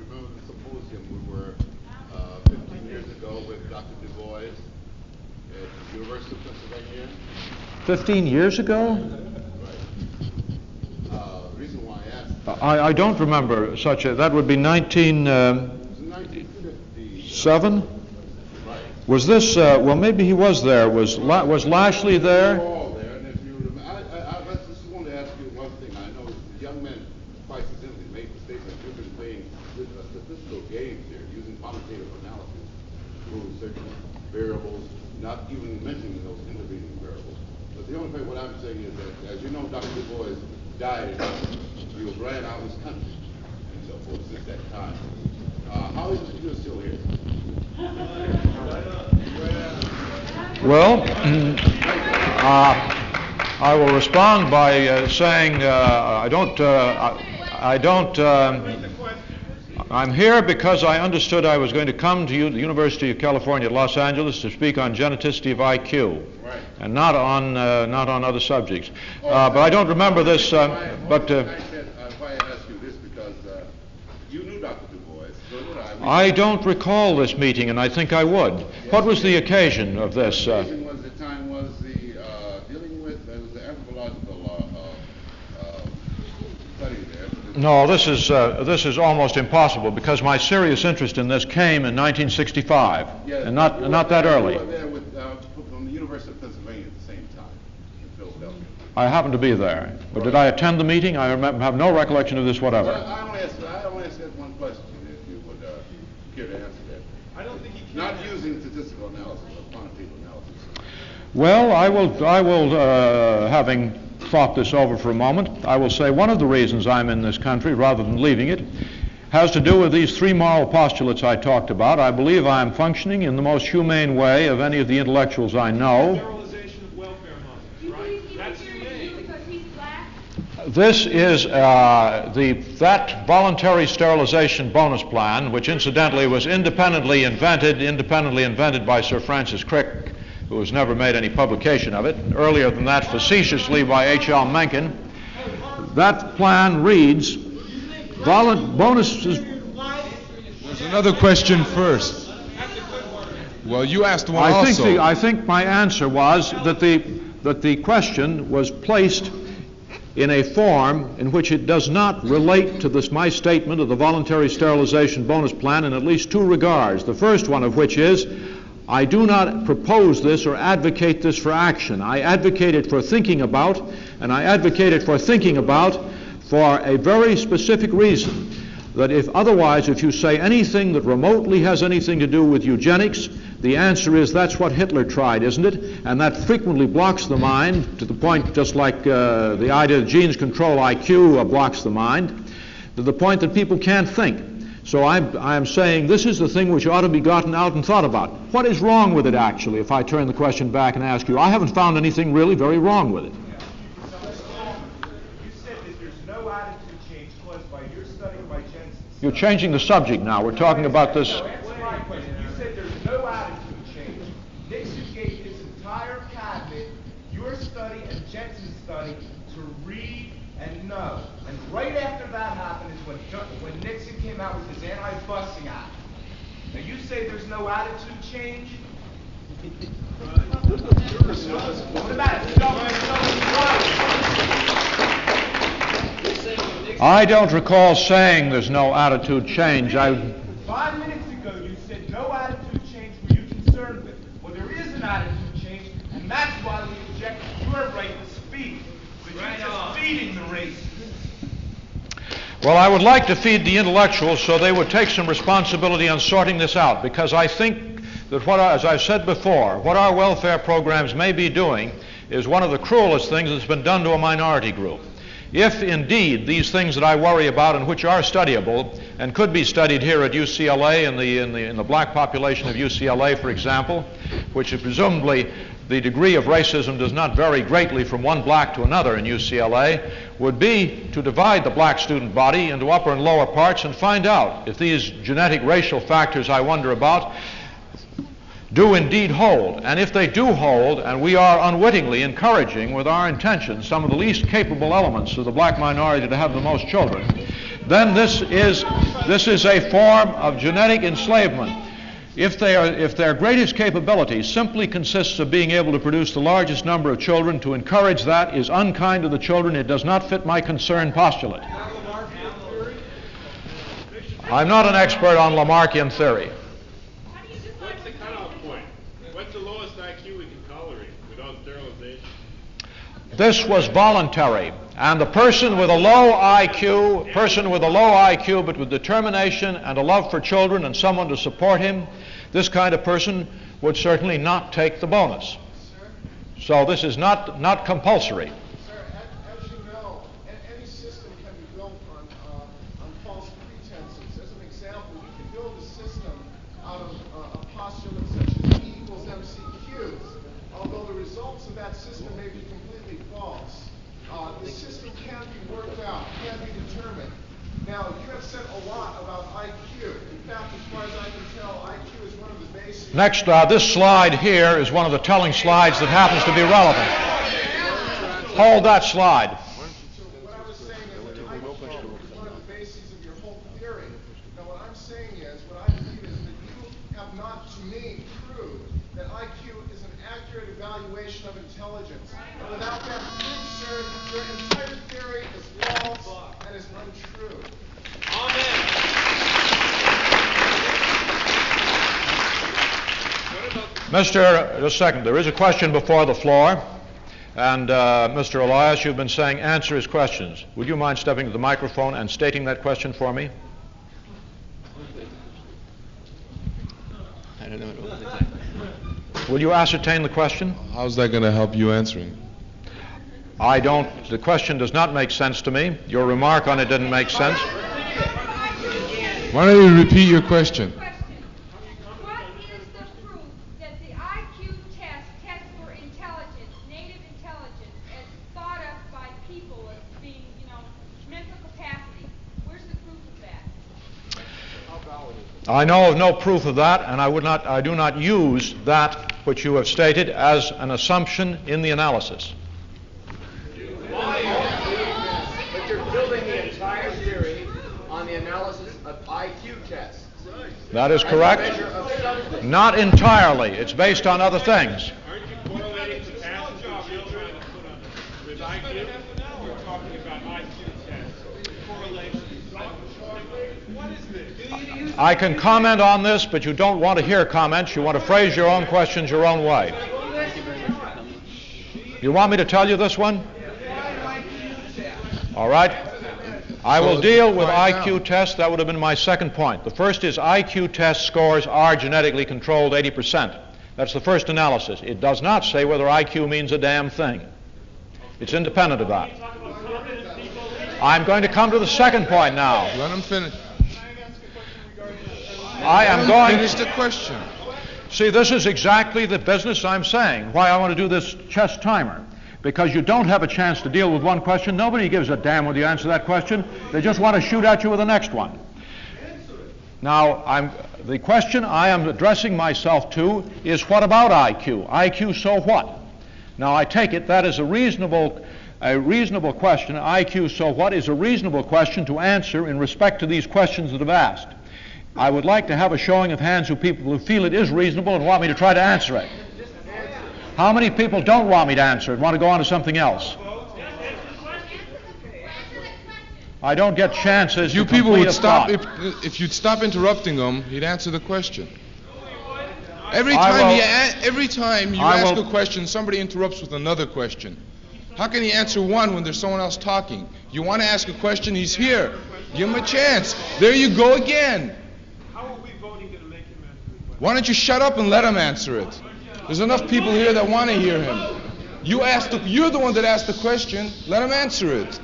J: remember the symposium we were 15 years ago with Dr. Du Bois at the University of Pennsylvania.
A: 15 years ago?
J: Right. Reason why I asked.
A: I don't remember such a. That would be 1957.
J: Right.
A: Was this? Well, maybe he was there. Was Lashley there?
J: We were all there, and if you remember, I just want to ask you one thing. I know the young men quite simply made the statement you've been playing statistical games here, using quantitative analysis through certain variables, not even mentioning those intervening variables. But the only thing what I'm saying is that, as you know, Dr. Du Bois died. He was ran out of his country and so forth since that time. How is it you're still here?
A: Well, I will respond by saying I'm here because I understood I was going to come to the University of California at Los Angeles to speak on geneticity of IQ,
J: Right.
A: and not on other subjects. But I don't remember this.
J: Why I ask you this because you knew Dr. Du Bois, so did I.
A: I don't recall this meeting, and I think I would. What was the occasion of this?
J: The occasion was the time was the dealing with the anthropological study there.
A: No, this is almost impossible because my serious interest in this came in 1965,
J: Yes,
A: and not that early.
J: You were there with, from the University of Pennsylvania at the same time in Philadelphia.
A: I happened to be there, but did I attend the meeting? I have no recollection of this whatever.
J: I only ask that one question, if you would care to answer that.
E: I don't think he can.
J: Not using statistical analysis or quantitative analysis.
A: Well, I will, having thought this over for a moment, I will say one of the reasons I'm in this country rather than leaving it has to do with these 3 moral postulates I talked about. I believe I am functioning in the most humane way of any of the intellectuals I know.
E: Sterilization of welfare mothers, right? That's humane.
G: Because he's black.
A: This is that voluntary sterilization bonus plan, which incidentally was independently invented by Sir Francis Crick, who has never made any publication of it. Earlier than that, facetiously by H.L. Mencken. That plan reads, bonuses.
I: There's another question first. Well, you asked one
A: I think my answer was that the question was placed in a form in which it does not relate to my statement of the voluntary sterilization bonus plan in at least two regards. The first one of which is, I do not propose this or advocate this for action. I advocate it for thinking about, and I advocate it for thinking about for a very specific reason, that if you say anything that remotely has anything to do with eugenics, the answer is that's what Hitler tried, isn't it? And that frequently blocks the mind to the point, just like the idea that genes control IQ blocks the mind, to the point that people can't think. So I'm saying this is the thing which ought to be gotten out and thought about. What is wrong with it, actually, if I turn the question back and ask you? I haven't found anything really very wrong with it.
K: You said that there's no attitude change caused by your study or by Jensen's.
A: You're changing the subject now. We're talking about this.
K: No, answer my question. You said there's no attitude change. Nixon gave his entire cabinet your study and Jensen's study to read and know. And right after that happened is when Nixon came out with his anti-busing act. Now you say there's no attitude change? What about it?
A: I don't recall saying there's no attitude change.
K: 5 minutes ago you said no attitude change were you concerned with. Well, there is an attitude change, and that's why we object to your right to speak. But you're just feeding the racists.
A: Well, I would like to feed the intellectuals so they would take some responsibility on sorting this out, because I think that as I've said before, what our welfare programs may be doing is one of the cruelest things that's been done to a minority group. If indeed these things that I worry about and which are studyable and could be studied here at UCLA in the black population of UCLA, for example, which is presumably the degree of racism does not vary greatly from one black to another in UCLA, would be to divide the black student body into upper and lower parts and find out if these genetic racial factors I wonder about do indeed hold. And if they do hold, and we are unwittingly encouraging with our intentions some of the least capable elements of the black minority to have the most children, then this is a form of genetic enslavement. If their greatest capability simply consists of being able to produce the largest number of children, to encourage that is unkind to the children. It does not fit my concern postulate. I'm not an expert on Lamarckian theory.
D: What's the cutoff point? What's the lowest IQ we can tolerate without sterilization?
A: This was voluntary, and the person with a low IQ, but with determination and a love for children and someone to support him, this kind of person would certainly not take the bonus. So this is not compulsory.
L: Sir, as you know, any system can be built on false pretenses. As an example, you can build a system out of a postulate such as E equals MC cubed, although the results of that system may be completely false. The system can be worked out, can be determined. Now, you have said a lot about IQ. In fact, as far as I can tell, IQ is one of the basic...
A: Next, this slide here is one of the telling slides that happens to be relevant. Hold that slide.
L: So what I was saying is that IQ is one of the bases of your whole theory. Now, what I'm saying is, what I believe is that you have not, to me, proved that IQ is an accurate evaluation of intelligence. And without that proof, sir, your entire theory is false and is untrue.
A: Just a second. There is a question before the floor. And Mr. Elias, you've been saying answer his questions. Would you mind stepping to the microphone and stating that question for me?
I: I don't know what it was.
A: Will you ascertain the question?
I: How's that going to help you answering?
A: The question does not make sense to me. Your remark on it didn't make sense.
I: Why don't you repeat your question?
M: What is the proof that the IQ tests for intelligence, native intelligence, as thought of by people as being, mental capacity? Where's the proof of that?
A: I know of no proof of that, and I do not use that which you have stated as an assumption in the analysis.
C: But you're building the entire theory on the analysis of IQ tests.
A: That is correct. Not entirely. It's based on other things.
D: Aren't you correlating the passage of children with IQ?
A: I can comment on this, but you don't want to hear comments. You want to phrase your own questions your own way. You want me to tell you this one? All right. I will deal with IQ tests. That would have been my second point. The first is IQ test scores are genetically controlled 80%. That's the first analysis. It does not say whether IQ means a damn thing. It's independent of that. I'm going to come to the second point now.
I: Let him finish.
A: I am going to
I: finish the question.
A: See, this is exactly the business I'm saying, why I want to do this chess timer. Because you don't have a chance to deal with one question. Nobody gives a damn whether you answer that question. They just want to shoot at you with the next one. Now, the question I am addressing myself to is, what about IQ? IQ, so what? Now, I take it that is a reasonable question. IQ, so what, is a reasonable question to answer in respect to these questions that I've asked. I would like to have a showing of hands of people who feel it is reasonable and want me to try to answer it. How many people don't want me to answer it, want to go on to something else? I don't get chances.
I: You people would stop, if you'd stop interrupting him, he'd answer the question. Every time you ask a question, somebody interrupts with another question. How can he answer one when there's someone else talking? You want to ask a question, he's here. Give him a chance. There you go again.
H: How are we voting to make him answer the question?
I: Why don't you shut up and let him answer it? There's enough people here that want to hear him. You're the one that asked the question. Let him answer it.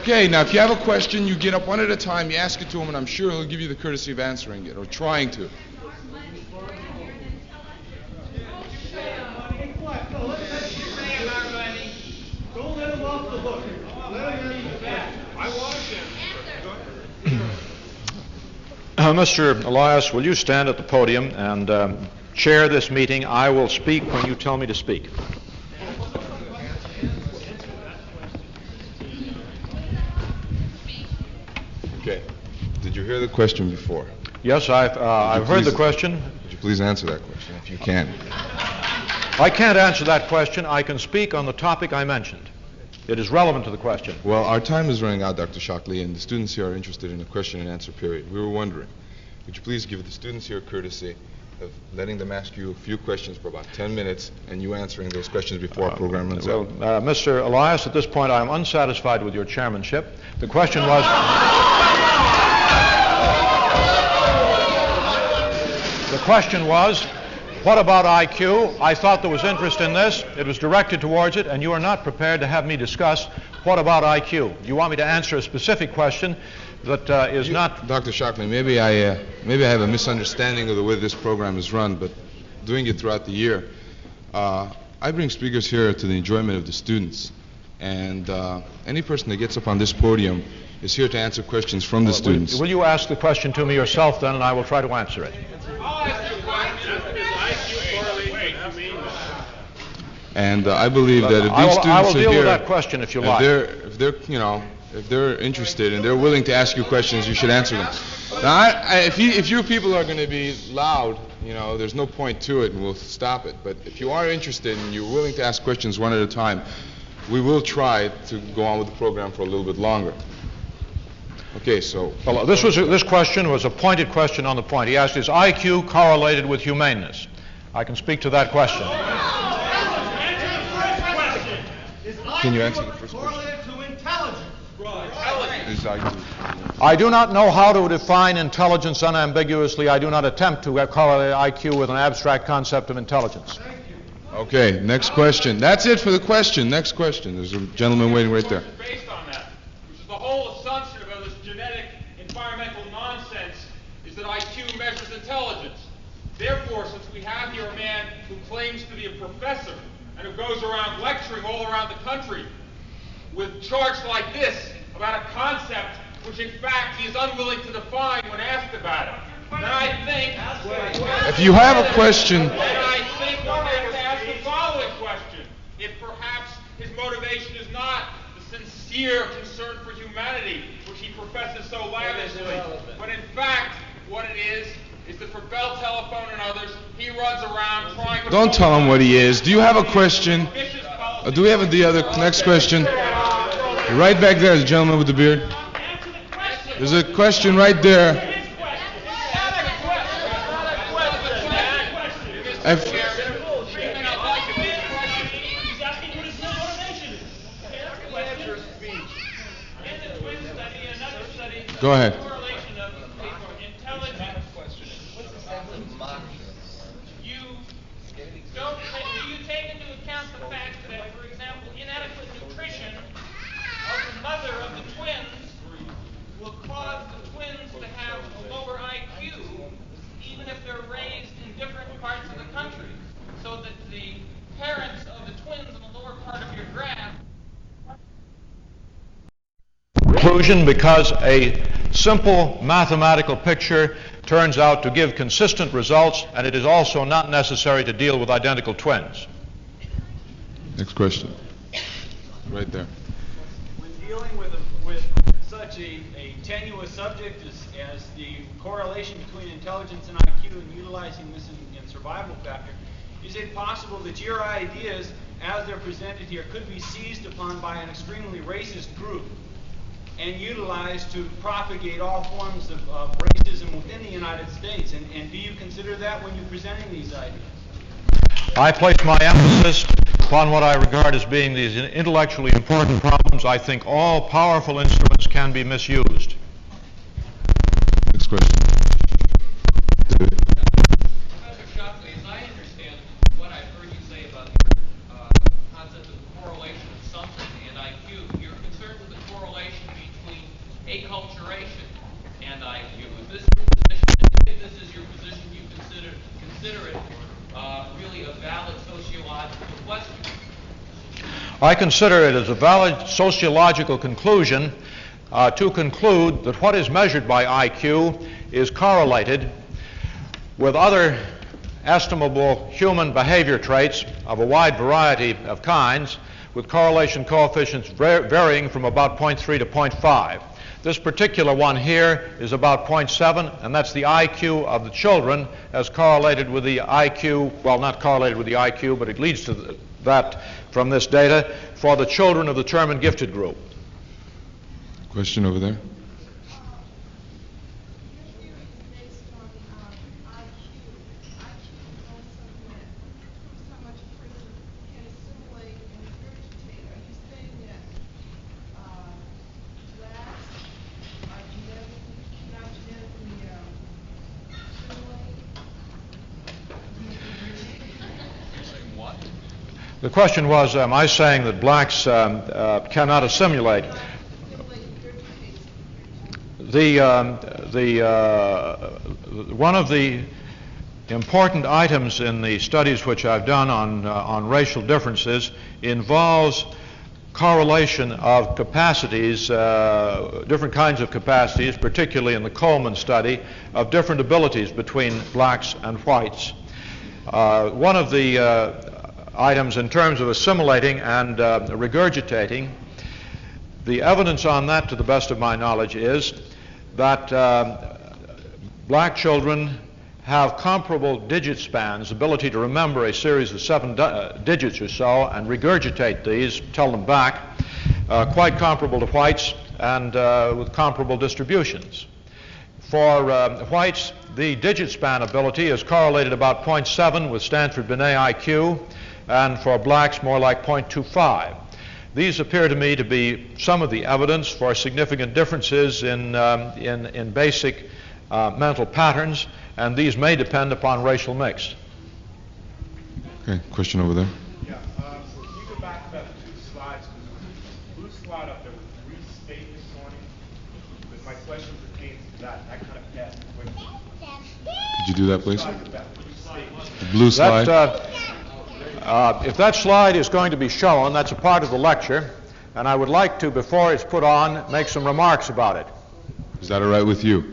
I: Okay, now if you have a question, you get up one at a time, you ask it to him, and I'm sure he'll give you the courtesy of answering it, or trying to.
E: Don't let him off the hook. Let him answer. I want him.
A: Mr. Elias, will you stand at the podium and chair this meeting? I will speak when you tell me to speak.
I: Okay. Did you hear the question before?
A: Yes, I've heard the question.
I: Would you please answer that question, if you can?
A: I can't answer that question. I can speak on the topic I mentioned. It is relevant to the question.
I: Well, our time is running out, Dr. Shockley, and the students here are interested in a question and answer period. We were wondering, would you please give the students here a courtesy of letting them ask you a few questions for about 10 minutes and you answering those questions before our program runs out?
A: Mr. Elias, at this point I am unsatisfied with your chairmanship. The question was... The question was, what about IQ? I thought there was interest in this. It was directed towards it, and you are not prepared to have me discuss what about IQ. You want me to answer a specific question that is not...
I: Dr. Shockley, maybe I have a misunderstanding of the way this program is run, but doing it throughout the year, I bring speakers here to the enjoyment of the students. And any person that gets up on this podium is here to answer questions from the students.
A: Will you ask the question to me yourself then, and I will try to answer it.
I: And I believe that if these students
A: I will
I: are
A: deal
I: here,
A: with that question if you like.
I: If they're interested and they're willing to ask you questions, you should answer them. Now, if you people are going to be loud, there's no point to it, and we'll stop it. But if you are interested and you're willing to ask questions one at a time, we will try to go on with the program for a little bit longer. Okay, so...
A: Well, this question was a pointed question on the point. He asked, is IQ correlated with humaneness? I can speak to that question.
I: Can you answer the first question?
E: Correlated to intelligence.
I: Is IQ.
A: I do not know how to define intelligence unambiguously. I do not attempt to correlate IQ with an abstract concept of intelligence.
I: Okay, next question. That's it for the question. Next question. There's a gentleman waiting right there.
D: Based on that, which is the whole assumption about this genetic environmental nonsense, is that IQ measures intelligence. Therefore, since we have here a man who claims to be a professor and who goes around lecturing all around the country with charts like this about a concept which in fact he is unwilling to define when asked about it, then I think...
I: If you have a question...
D: Then I think we'll have to ask the following question. If perhaps his motivation is not the sincere concern for humanity, which he professes so lavishly, but in fact what it is that for Bell Telephone and others, he runs around trying to...
I: Don't tell him what he is. Do you have a question? Do we have the other next question? Right back there, the gentleman with the beard. There's a question right there. Go ahead.
B: Do you take into account the fact that, for example, inadequate nutrition of the mother of the twins will cause the twins to have a lower IQ, even if they're raised in different parts of the country, so that the parents of the twins in the lower part of your graph
A: conclusion because a simple mathematical picture turns out to give consistent results, and it is also not necessary to deal with identical twins.
I: Next question. Right there.
N: When dealing with such a tenuous subject as the correlation between intelligence and IQ and utilizing this in survival factor, is it possible that your ideas, as they're presented here, could be seized upon by an extremely racist group and utilized to propagate all forms of racism within the United States? And do you consider that when you're presenting these ideas?
A: I place my emphasis upon what I regard as being these intellectually important problems. I think all powerful instruments can be misused.
I: Next question.
O: Professor Shockley, as I understand what I've heard you say about the concept of correlation of something and IQ, you're concerned with the correlation between acculturation and IQ. Is this your position? If this is your position, you consider it really a valid sociological question?
A: I consider it as a valid sociological conclusion to conclude that what is measured by IQ is correlated with other estimable human behavior traits of a wide variety of kinds, with correlation coefficients varying from about 0.3 to 0.5. This particular one here is about 0.7, and that's the IQ of the children as correlated with the IQ, well, not correlated with the IQ, but it leads to that from this data for the children of the term and gifted group.
I: Question over there.
A: The question was, am I saying that blacks cannot assimilate? One of the important items in the studies which I've done on racial differences involves correlation of capacities, different kinds of capacities, particularly in the Coleman study, of different abilities between blacks and whites. One of the items in terms of assimilating and regurgitating, the evidence on that, to the best of my knowledge, is that black children have comparable digit spans, ability to remember a series of 7 digits or so and regurgitate these, tell them back, quite comparable to whites and with comparable distributions. For whites, the digit span ability is correlated about 0.7 with Stanford Binet IQ, and for blacks more like 0.25. These appear to me to be some of the evidence for significant differences in basic mental patterns, and these may depend upon racial mix.
I: Okay, question over there.
K: Yeah, can you go back about the 2 slides? Because the blue slide up there with 3 statements on it, but my question pertains to that. That kind of passed quickly.
I: Could you do that, please? The blue slide.
A: If that slide is going to be shown, that's a part of the lecture, and I would like to, before it's put on, make some remarks about it.
I: Is that all right with you?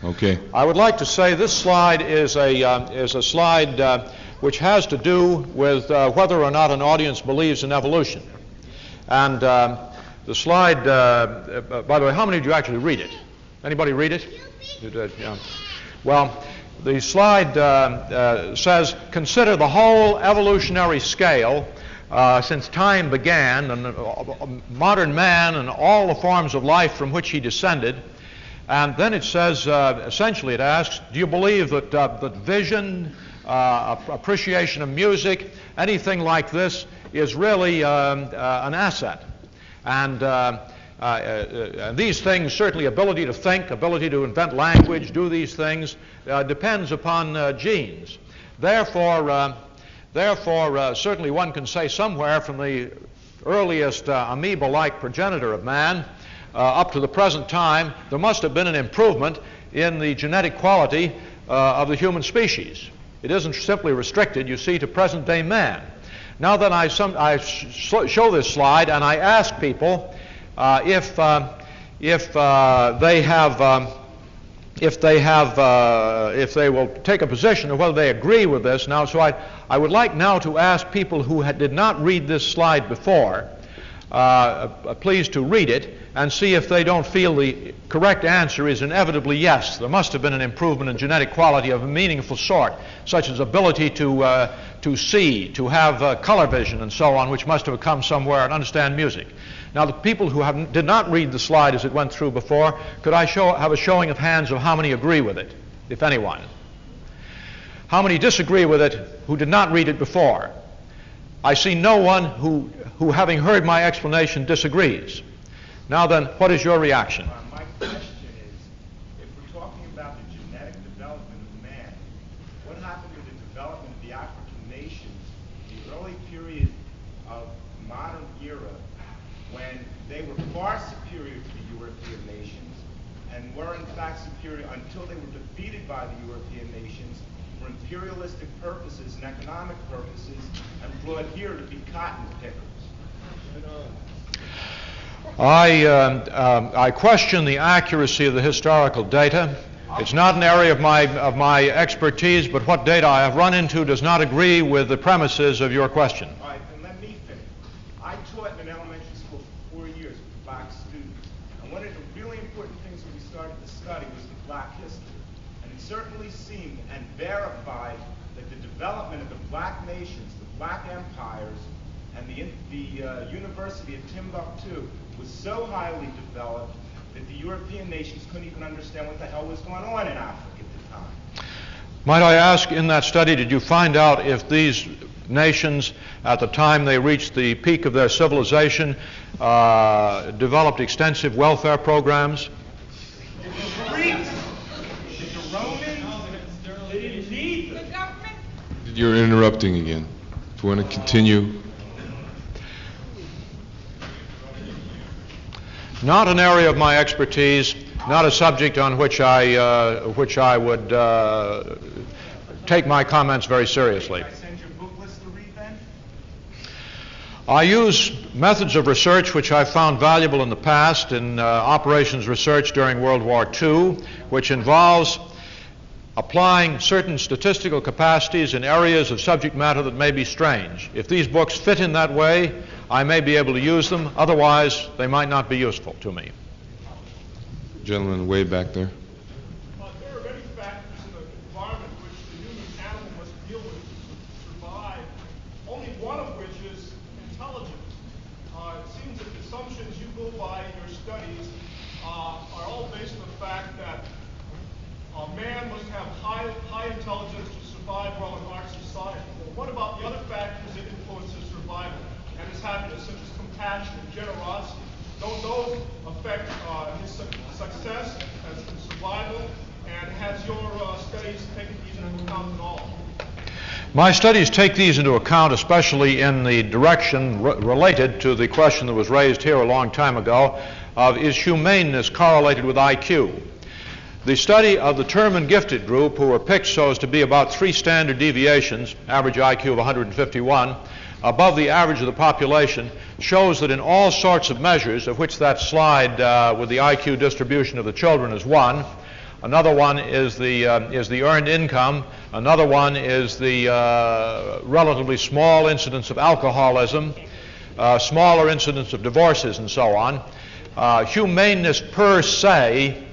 I: Okay.
A: I would like to say this slide is a slide which has to do with whether or not an audience believes in evolution. And the slide, by the way, how many did you actually read it? Anybody read it? You did, yeah. Well, the slide says, consider the whole evolutionary scale since time began, and modern man and all the forms of life from which he descended, And then it says, essentially it asks, do you believe that, that vision, appreciation of music, anything like this is really an asset? And these things, certainly ability to think, ability to invent language, do these things, depends upon genes. Therefore, certainly one can say somewhere from the earliest amoeba-like progenitor of man up to the present time, there must have been an improvement in the genetic quality of the human species. It isn't simply restricted, you see, to present-day man. Now then, I show this slide and I ask people if they will take a position of whether they agree with this. Now, so I would like now to ask people who did not read this slide before, please to read it and see if they don't feel the correct answer is inevitably yes. There must have been an improvement in genetic quality of a meaningful sort, such as ability to see, to have color vision and so on, which must have come somewhere, and understand music. Now, the people who did not read the slide as it went through before, could I have a showing of hands of how many agree with it, if anyone? How many disagree with it who did not read it before? I see no one who having heard my explanation, disagrees. Now then, what is your reaction?
K: My question is, if we're talking about the genetic development of man, what happened with the development of the African nations, the early period of modern era, when they were far superior to the European nations, and were in fact superior until they were defeated by the European nations for imperialistic purposes and economic purposes, and brought here to be cotton pickers.
A: I question the accuracy of the historical data. It's not an area of my expertise, but what data I have run into does not agree with the premises of your question.
K: All right, then let me finish. I taught in an elementary school for 4 years with black students, and one of the really important things that we started to study was the black history. And it certainly seemed and verified that the development of the black nations, the black empires, and the University of Timbuktu was so highly developed that the European nations couldn't even understand what the hell was going on in Africa at the time.
A: Might I ask, in that study, did you find out if these nations, at the time they reached the peak of their civilization, developed extensive welfare programs?
K: The Greeks, the Romans, they didn't need them.
I: You're interrupting again. If you want to continue.
A: Not an area of my expertise, not a subject on which I would take my comments very seriously.
K: Can I send you a book list to read then?
A: I use methods of research which I found valuable in the past in operations research during World War II, which involves applying certain statistical capacities in areas of subject matter that may be strange. If these books fit in that way, I may be able to use them. Otherwise, they might not be useful to me.
I: Gentleman way back there.
L: There are many factors in the environment which the human animal must deal with to survive, only one of which is intelligence. It seems that the assumptions you go by in your studies are all based on the fact that man must have high intelligence to survive well in our society. Well, what about the other factors that influence his survival and his happiness, such as compassion and generosity? Don't those affect his success as in survival? And has your studies taken these into account at all?
A: My studies take these into account, especially in the direction related to the question that was raised here a long time ago of is humaneness correlated with IQ? The study of the term and gifted group, who were picked so as to be about 3 standard deviations, average IQ of 151, above the average of the population, shows that in all sorts of measures, of which that slide with the IQ distribution of the children is one, another one is the earned income, another one is the relatively small incidence of alcoholism, smaller incidence of divorces, and so on. Humaneness per se,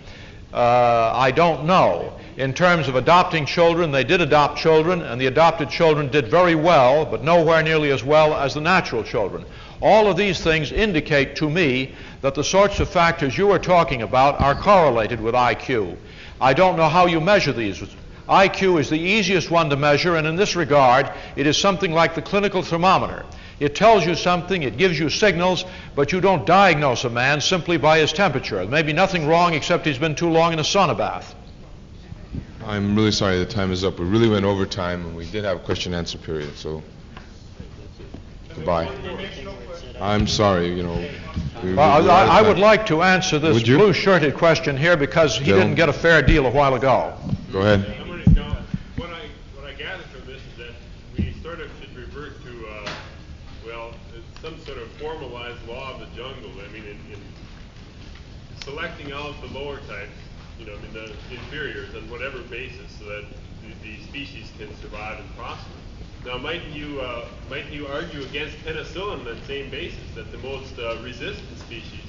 A: I don't know. In terms of adopting children, they did adopt children, and the adopted children did very well, but nowhere nearly as well as the natural children. All of these things indicate to me that the sorts of factors you are talking about are correlated with IQ. I don't know how you measure these. IQ is the easiest one to measure, and in this regard, it is something like the clinical thermometer. It tells you something, it gives you signals, but you don't diagnose a man simply by his temperature. There may be nothing wrong except he's been too long in a sauna bath.
I: I'm really sorry the time is up. We really went over time, and we did have a question and answer period, so goodbye. I'm sorry, you know.
A: I would like to answer this blue-shirted question here because he didn't get a fair deal a while ago.
I: Go ahead.
P: What I gather from this is that we sort of should revert to, some sort of formalized law of the jungle. I mean, in selecting out the lower types, the inferiors on whatever basis so that the species can survive and prosper. Now, mightn't you argue against penicillin on that same basis, that the most resistant species?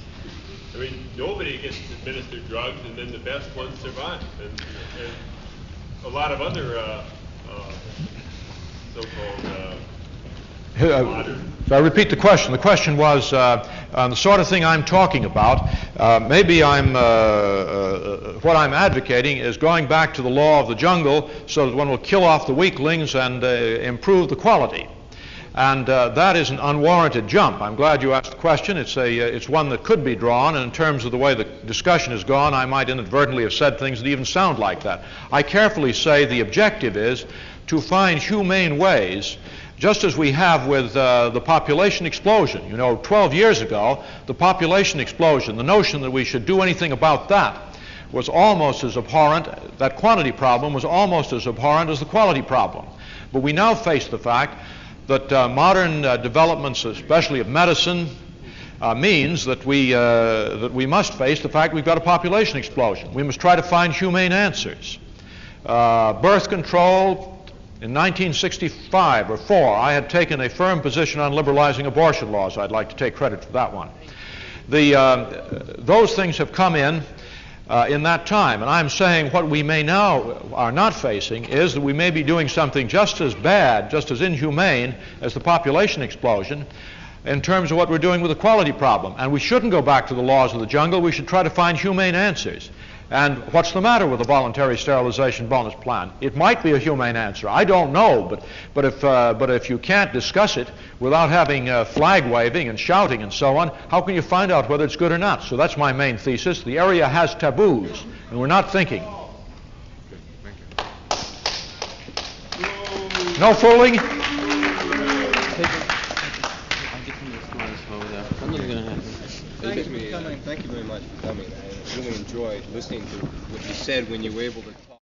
P: I mean, nobody gets administered drugs, and then the best ones survive, and a lot of other so-called
A: So I repeat the question. The question was the sort of thing I'm talking about. Maybe what I'm advocating is going back to the law of the jungle so that one will kill off the weaklings and improve the quality. And that is an unwarranted jump. I'm glad you asked the question. It's one that could be drawn, and in terms of the way the discussion has gone, I might inadvertently have said things that even sound like that. I carefully say the objective is to find humane ways, just as we have with the population explosion. 12 years ago, the population explosion, the notion that we should do anything about that was almost as abhorrent, that quantity problem was almost as abhorrent as the quality problem. But we now face the fact that modern developments, especially of medicine, means that we must face the fact we've got a population explosion. We must try to find humane answers. Birth control. In 1965 or 4, I had taken a firm position on liberalizing abortion laws. I'd like to take credit for that one. Those things have come in that time, and I'm saying what we may now are not facing is that we may be doing something just as bad, just as inhumane as the population explosion in terms of what we're doing with the quality problem. And we shouldn't go back to the laws of the jungle. We should try to find humane answers. And what's the matter with the voluntary sterilization bonus plan? It might be a humane answer. I don't know, but if you can't discuss it without having flag waving and shouting and so on, how can you find out whether it's good or not? So that's my main thesis. The area has taboos, and we're not thinking. No fooling?
Q: Thank you very much for coming. I really enjoyed listening to what you said when you were able to talk.